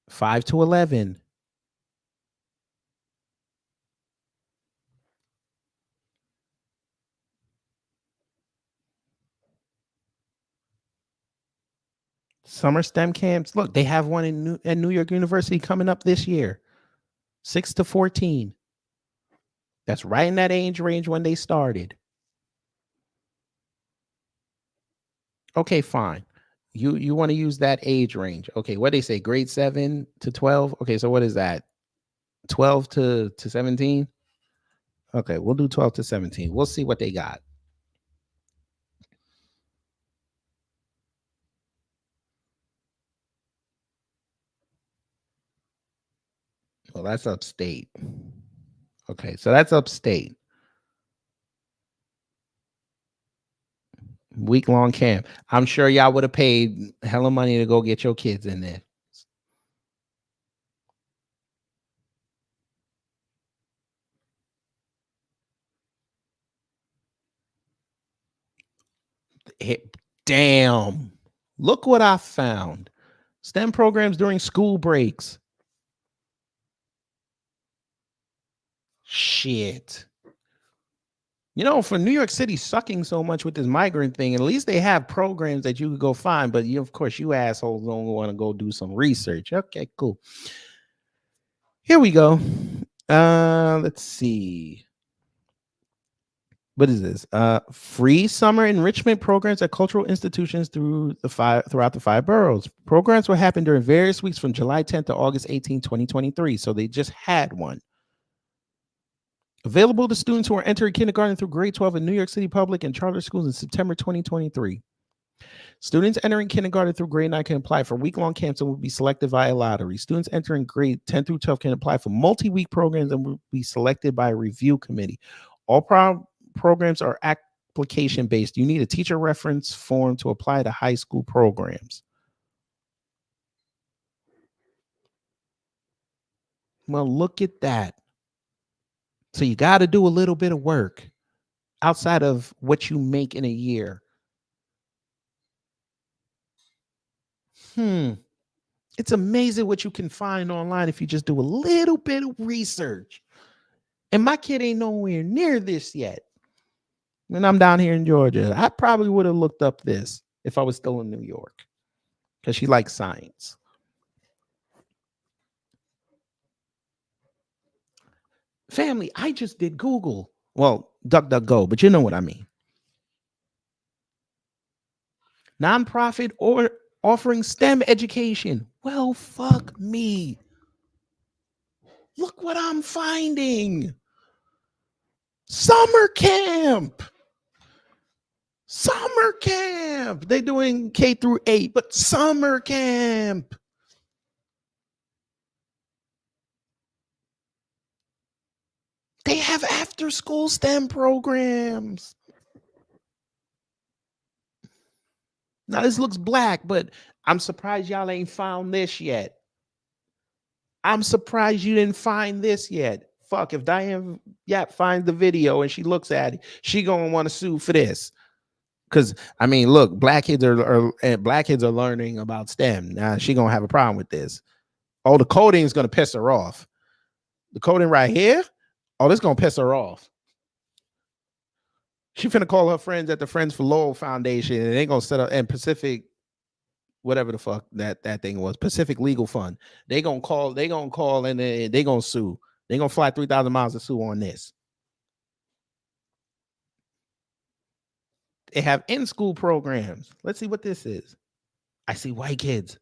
5 to 11. Summer STEM camps. Look, they have one in New York University coming up this year. 6 to 14. That's right in that age range when they started. Okay, fine. You want to use that age range. Okay, what they say, grade 7 to 12. Okay, so what is that? 12 to 17? Okay, we'll do 12 to 17. We'll see what they got. Well, that's upstate. Okay, so that's upstate. Week-long camp. I'm sure y'all would have paid hella money to go get your kids in there. Damn. Look what I found. STEM programs during school breaks. Shit. You know, for New York City sucking so much with this migrant thing, at least they have programs that you could go find. But of course, you assholes don't want to go do some research. Okay, cool. Here we go. Let's see. what is this? Free summer enrichment programs at cultural institutions throughout the 5 boroughs. Programs will happen during various weeks from July 10th to August 18th, 2023. So they just had one. Available to students who are entering kindergarten through grade 12 in New York City public and charter schools in September 2023. Students entering kindergarten through grade 9 can apply for week-long camps and will be selected via lottery. Students entering grade 10 through 12 can apply for multi-week programs and will be selected by a review committee. All programs are application-based. You need a teacher reference form to apply to high school programs. Well, look at that. So you got to do a little bit of work outside of what you make in a year. It's amazing what you can find online if you just do a little bit of research. And my kid ain't nowhere near this yet. When I'm down here in Georgia, I probably would have looked up this if I was still in New York because she likes science. Family, I just did Google. Well, DuckDuckGo, but you know what I mean. Nonprofit or offering STEM education. Well, fuck me. Look what I'm finding. Summer camp. Summer camp. They're doing K through 8, but summer camp. They have after school STEM programs. Now this looks black, but I'm surprised y'all ain't found this yet. I'm surprised you didn't find this yet. Fuck, if Diane Yap finds the video and she looks at it, she gonna want to sue for this. Because I mean, look, black kids are learning about STEM. Now she gonna have a problem with this. Oh, the coding is gonna piss her off. The coding right here. Oh, this gonna piss her off. She finna call her friends at the Friends for Lowell Foundation, and they gonna set up and Pacific, whatever the fuck that thing was, Pacific Legal Fund. They gonna call, and they gonna sue. They gonna fly 3,000 miles to sue on this. They have in-school programs. Let's see what this is. I see white kids.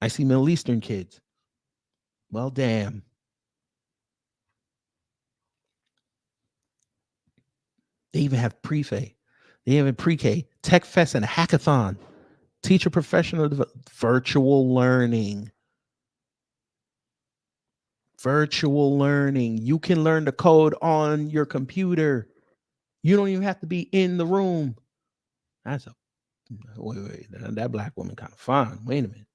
I see Middle Eastern kids. Well, damn. They even have pre-K. They have pre-K, Tech Fest, and a hackathon. Teacher professional virtual learning. Virtual learning. You can learn the code on your computer. You don't even have to be in the room. That's a wait. That black woman kind of fine. Wait a minute.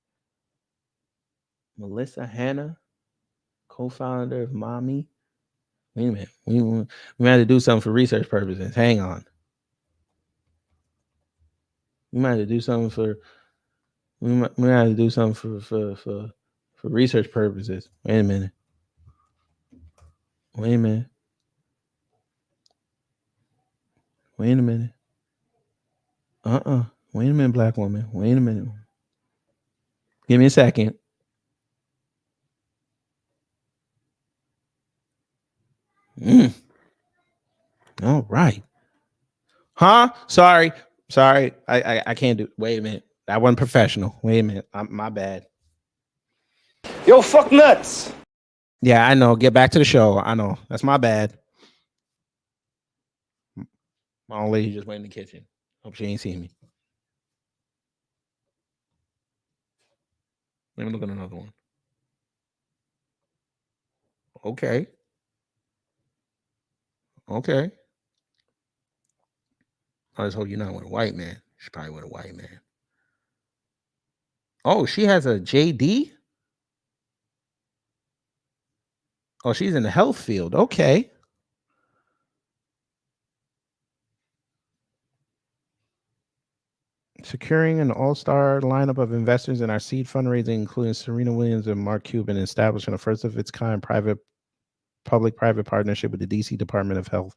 Melissa Hanna, co-founder of Mommy. Wait a minute. We had to do something for research purposes. Hang on. We might have to do something for for research purposes. Wait a minute. Wait a minute. Wait a minute. Wait a minute, black woman. Wait a minute. Give me a second. All right. Huh? Sorry. I can't do. Wait a minute. That wasn't professional. Wait a minute. My bad. Yo, fuck nuts. Yeah, I know. Get back to the show. I know. That's my bad. My old lady just went in the kitchen. Hope she ain't seen me. Let me look at another one. Okay. I just hope you're not with a white man. She's probably with a white man. Oh, she has a JD? Oh, she's in the health field. Okay. Securing an all-star lineup of investors in our seed fundraising, including Serena Williams and Mark Cuban, establishing a first-of-its-kind public-private partnership with the D.C. Department of Health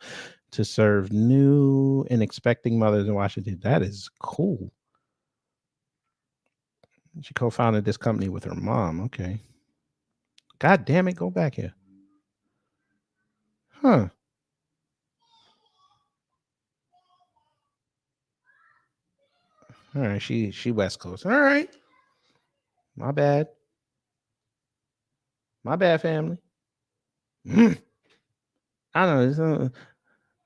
to serve new and expecting mothers in Washington. That is cool. She co-founded this company with her mom. Okay. God damn it. Go back here. Huh. All right, she West Coast. All right. My bad. My bad, family. I don't know.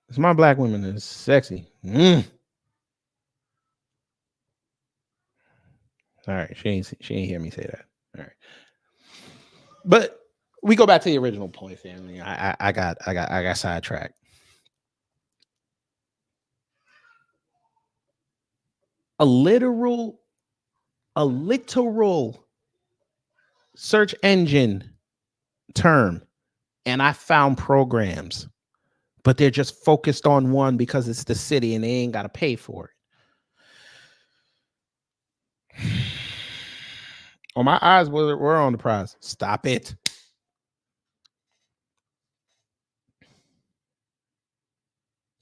It's my black women is sexy. All right, she ain't hear me say that. All right, but we go back to the original point, family. I got sidetracked. A literal search engine term, and I found programs, but they're just focused on one because it's the city and they ain't got to pay for it. Oh, my eyes were on the prize. Stop it.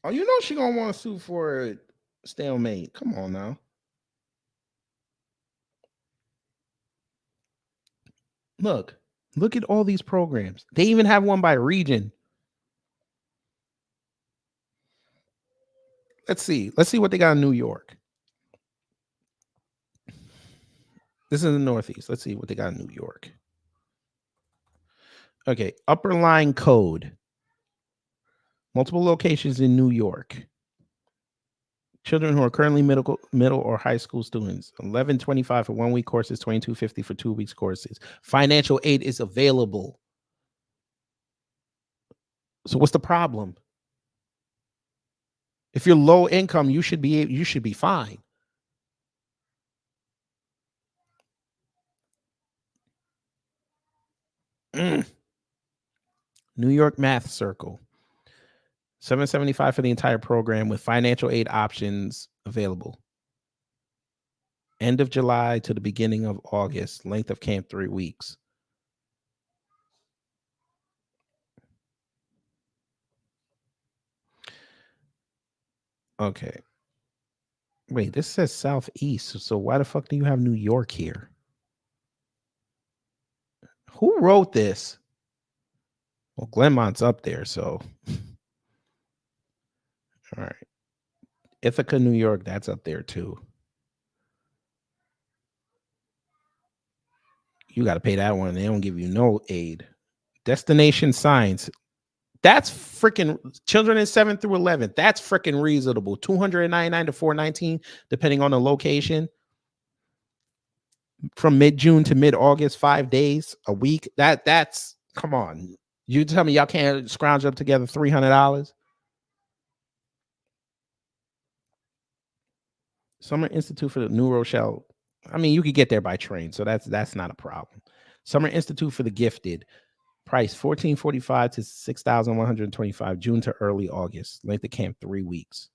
Oh, you know she gonna want to sue for a stalemate. Come on now. Look at all these programs. They even have one by region. Let's see what they got in New York. This is in the Northeast. Let's see what they got in New York. Okay, upper line code. Multiple locations in New York. Children who are currently middle or high school students. $11.25 for 1 week courses, $22.50 for 2 weeks courses. Financial aid is available. So what's the problem? If you're low income, you should be fine. New York Math Circle. $7.75 for the entire program with financial aid options available. End of July to the beginning of August. Length of camp 3 weeks. Okay. Wait, this says Southeast. So why the fuck do you have New York here? Who wrote this? Well, Glenmont's up there, so. All right. Ithaca, New York, that's up there too. You got to pay that one. They don't give you no aid. Destination Science. That's freaking children in 7th through 11th. That's freaking reasonable. $299 to $419, depending on the location. From mid-June to mid-August, 5 days a week. That's come on. You tell me y'all can't scrounge up together $300? Summer Institute for the New Rochelle. I mean, you could get there by train, so that's not a problem. Summer Institute for the Gifted. Price $14.45 to $6,125, June to early August. Length of camp 3 weeks.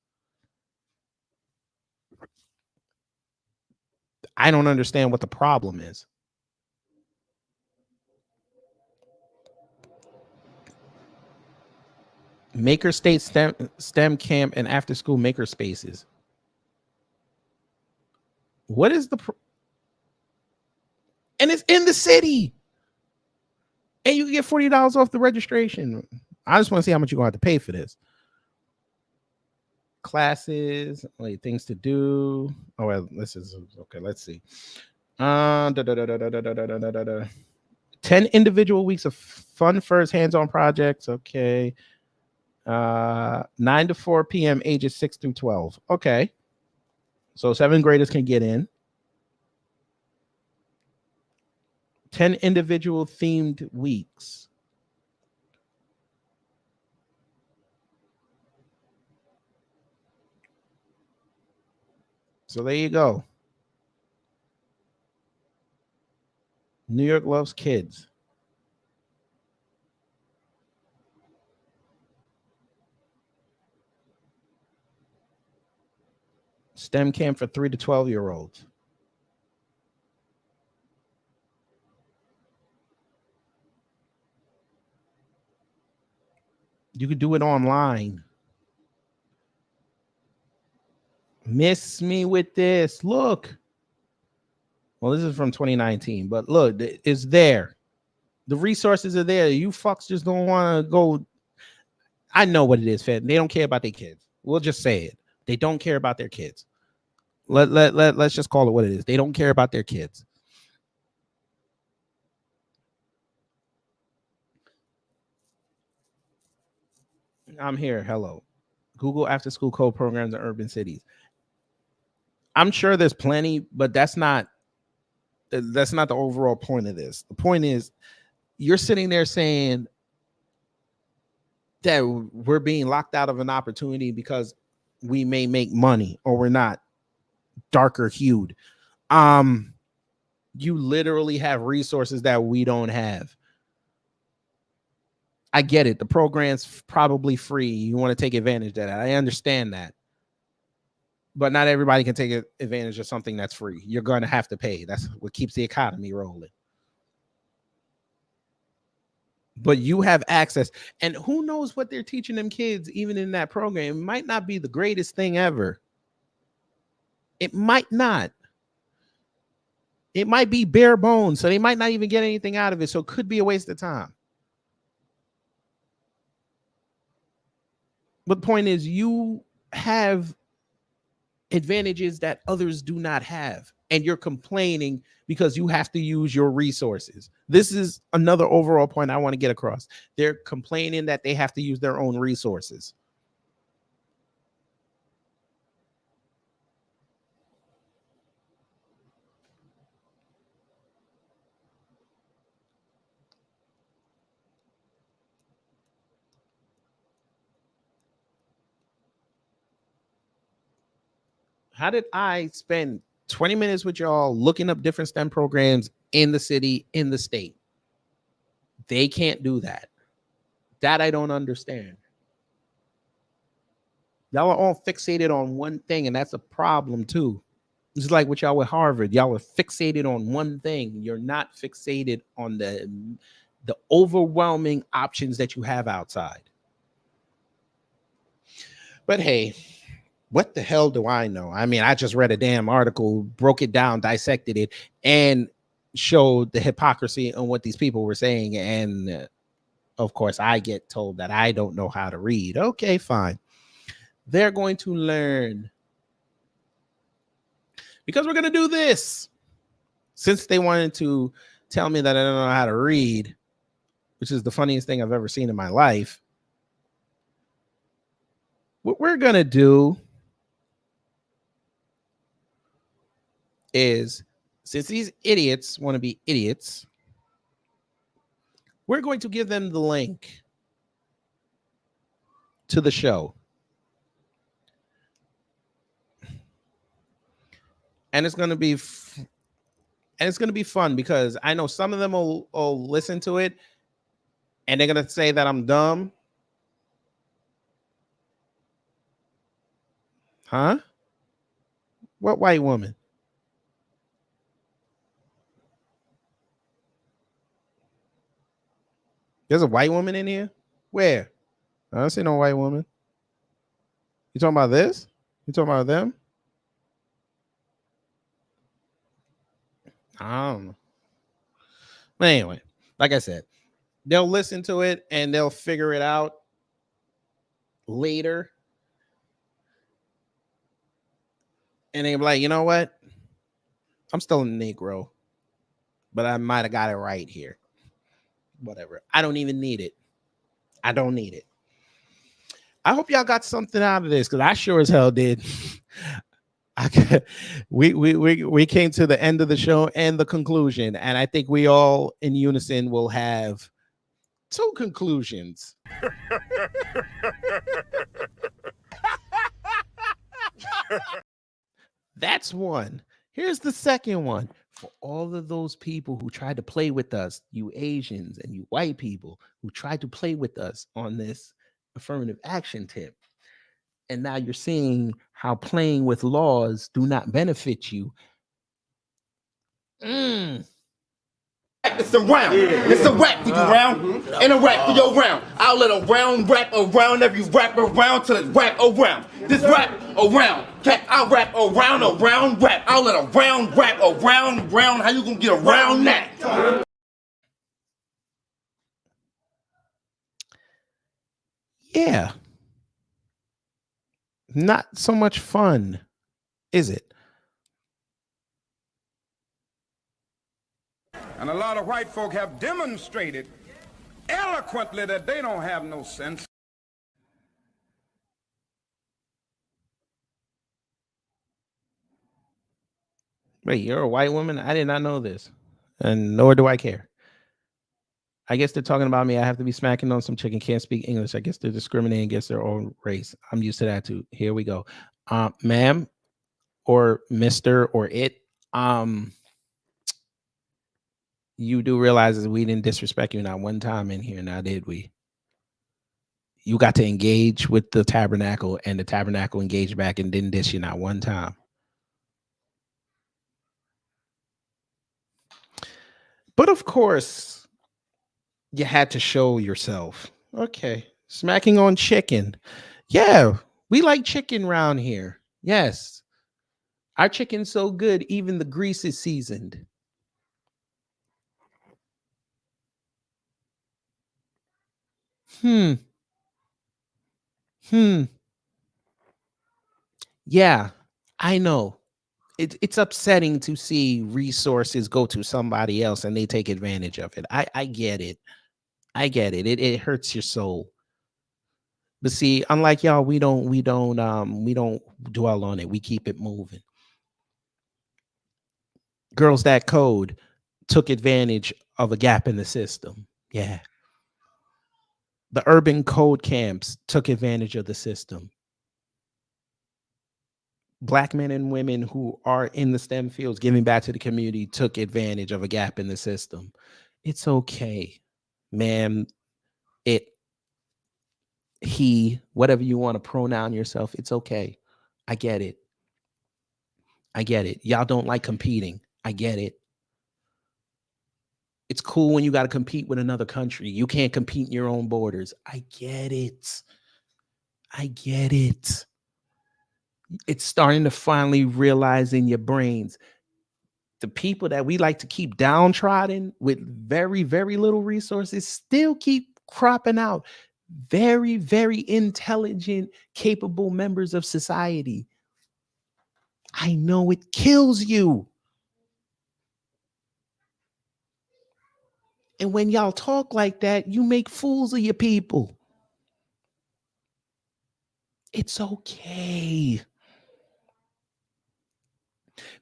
I don't understand what the problem is. Maker State STEM camp and after school maker spaces. What is the and it's in the city. And you can get $40 off the registration. I just want to see how much you're going to have to pay for this. Classes, wait, things to do. Oh, well, this is okay. Let's see. 10 individual weeks of fun first hands-on projects. Okay. 9 to 4 p.m. ages 6 through 12. Okay. So 7th graders can get in. 10 individual themed weeks. So there you go. New York loves kids. STEM camp for 3 to 12-year-olds. You could do it online. Miss me with this. Look. Well, this is from 2019, but look, it's there. The resources are there. You fucks just don't want to go. I know what it is, fam. They don't care about their kids. We'll just say it. They don't care about their kids. Let's just call it what it is. They don't care about their kids. I'm here. Hello. Google after school co-programs in urban cities. I'm sure there's plenty, but that's not the overall point of this. The point is you're sitting there saying that we're being locked out of an opportunity because we may make money or we're not darker hued. You literally have resources that we don't have. I get it. The program's probably free. You want to take advantage of that. I understand that. But not everybody can take advantage of something that's free. You're going to have to pay. That's what keeps the economy rolling. But you have access. And who knows what they're teaching them kids, even in that program. It might not be the greatest thing ever. It might not. It might be bare bones. So they might not even get anything out of it. So it could be a waste of time. But the point is, you have advantages that others do not have, and you're complaining because you have to use your resources. This is another overall point I want to get across. They're complaining that they have to use their own resources. How did I spend 20 minutes with y'all looking up different STEM programs in the city, in the state? They can't do that. That I don't understand. Y'all are all fixated on one thing, and that's a problem too. It's like what y'all with Harvard. Y'all are fixated on one thing. You're not fixated on the overwhelming options that you have outside. But hey, what the hell do I know? I mean, I just read a damn article, broke it down, dissected it, and showed the hypocrisy on what these people were saying. And of course, I get told that I don't know how to read. Okay, fine. They're going to learn because we're going to do this. Since they wanted to tell me that I don't know how to read, which is the funniest thing I've ever seen in my life, what we're going to do is, since these idiots want to be idiots, we're going to give them the link to the show. And it's going to be fun because I know some of them will listen to it and they're going to say that I'm dumb. Huh? What white woman? There's a white woman in here? Where? I don't see no white woman. You talking about this? You talking about them? I don't know. But anyway, like I said, they'll listen to it and they'll figure it out later. And they'll be like, you know what? I'm still a Negro, but I might have got it right here. Whatever. I don't even need it. I don't need it. I hope y'all got something out of this because I sure as hell did. We came to the end of the show and the conclusion, and I think we all in unison will have two conclusions. That's one. Here's the second one. For all of those people who tried to play with us, you Asians and you white people who tried to play with us on this affirmative action tip, and now you're seeing how playing with laws do not benefit you. It's a round. It's a rap for you round. And a rap for your round. I'll let a round rap around every rap around till it's rap around. This rap around. I'll rap around a round rap. I'll let a round rap around round. How you gonna get around that? Yeah. Not so much fun, is it? And a lot of white folk have demonstrated eloquently that they don't have no sense. Wait, you're a white woman? I did not know this, and nor do I care. I guess they're talking about me. I have to be smacking on some chicken. Can't speak English. I guess they're discriminating against their own race. I'm used to that too. Here we go, ma'am, or Mister, or it. You do realize that we didn't disrespect you not one time in here, now did we? You got to engage with the tabernacle, and the tabernacle engaged back and didn't dish you not one time. But of course, you had to show yourself. Okay, smacking on chicken. Yeah, we like chicken around here. Yes, our chicken's so good, even the grease is seasoned. Yeah, I know. It's upsetting to see resources go to somebody else and they take advantage of it. I get it. I get it. It hurts your soul. But see, unlike y'all, we don't dwell on it. We keep it moving. Girls That Code took advantage of a gap in the system. Yeah. The urban code camps took advantage of the system. Black men and women who are in the STEM fields giving back to the community took advantage of a gap in the system. It's okay, ma'am, it, he, whatever you want to pronoun yourself, it's okay. I get it. I get it. Y'all don't like competing. I get it. It's cool when you got to compete with another country. You can't compete in your own borders. I get it. I get it. It's starting to finally realize in your brains, the people that we like to keep downtrodden with very, very little resources still keep cropping out. Very, very intelligent, capable members of society. I know it kills you. And when y'all talk like that, you make fools of your people. It's okay.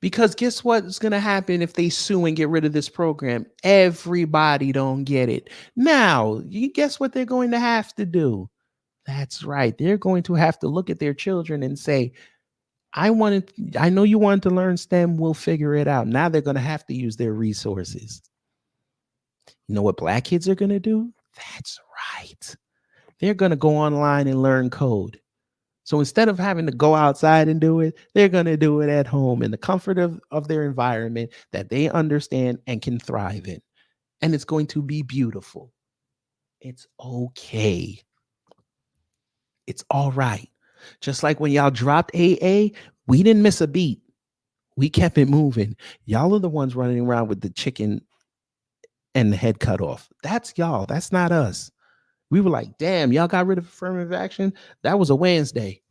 Because guess what's going to happen if they sue and get rid of this program? Everybody don't get it. Now, you guess what they're going to have to do? That's right. They're going to have to look at their children and say, I know you wanted to learn STEM. We'll figure it out. Now they're going to have to use their resources. You know what Black kids are going to do? That's right. They're going to go online and learn code. So instead of having to go outside and do it, they're going to do it at home in the comfort of their environment that they understand and can thrive in. And it's going to be beautiful. It's okay. It's all right. Just like when y'all dropped AA, we didn't miss a beat. We kept it moving. Y'all are the ones running around with the chicken and the head cut off. That's y'all. That's not us. We were like, damn, y'all got rid of affirmative action. That was a Wednesday.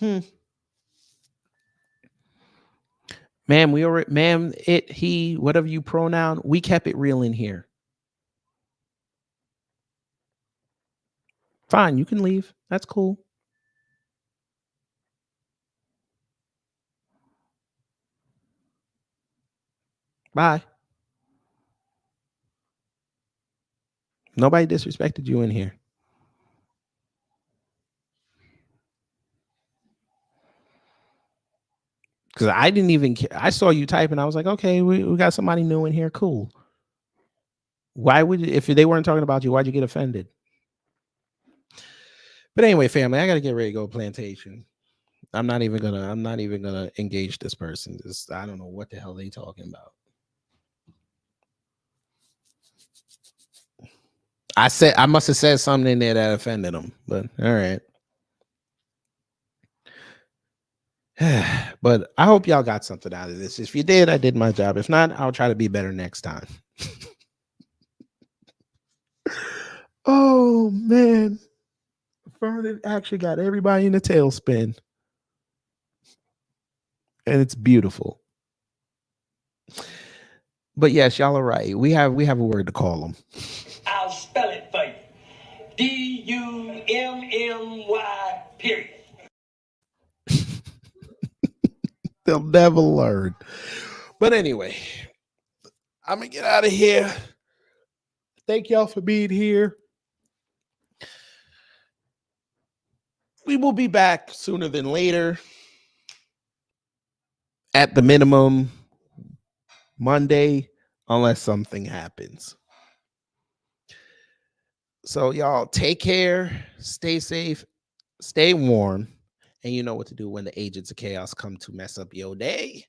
Ma'am, ma'am, it, he, whatever you pronoun, we kept it real in here. Fine, you can leave. That's cool. Bye. Nobody disrespected you in here. Because I didn't even care. I saw you type and I was like, okay, we got somebody new in here. Cool. Why would, if they weren't talking about you, why'd you get offended? But anyway, family, I got to get ready to go plantation. I'm not even gonna engage this person. I don't know what the hell they talking about. I must have said something in there that offended them, but all right. But I hope y'all got something out of this. If you did, I did my job. If not, I'll try to be better next time. Oh man, Affirmative actually got everybody in a tailspin. And it's beautiful. But yes, y'all are right. We have a word to call them. I'll spell it for you. D-U-M-M-Y, period. They'll never learn. But anyway, I'm going to get out of here. Thank y'all for being here. We will be back sooner than later. At the minimum, Monday, unless something happens. So y'all take care, stay safe, stay warm, and you know what to do when the agents of chaos come to mess up your day.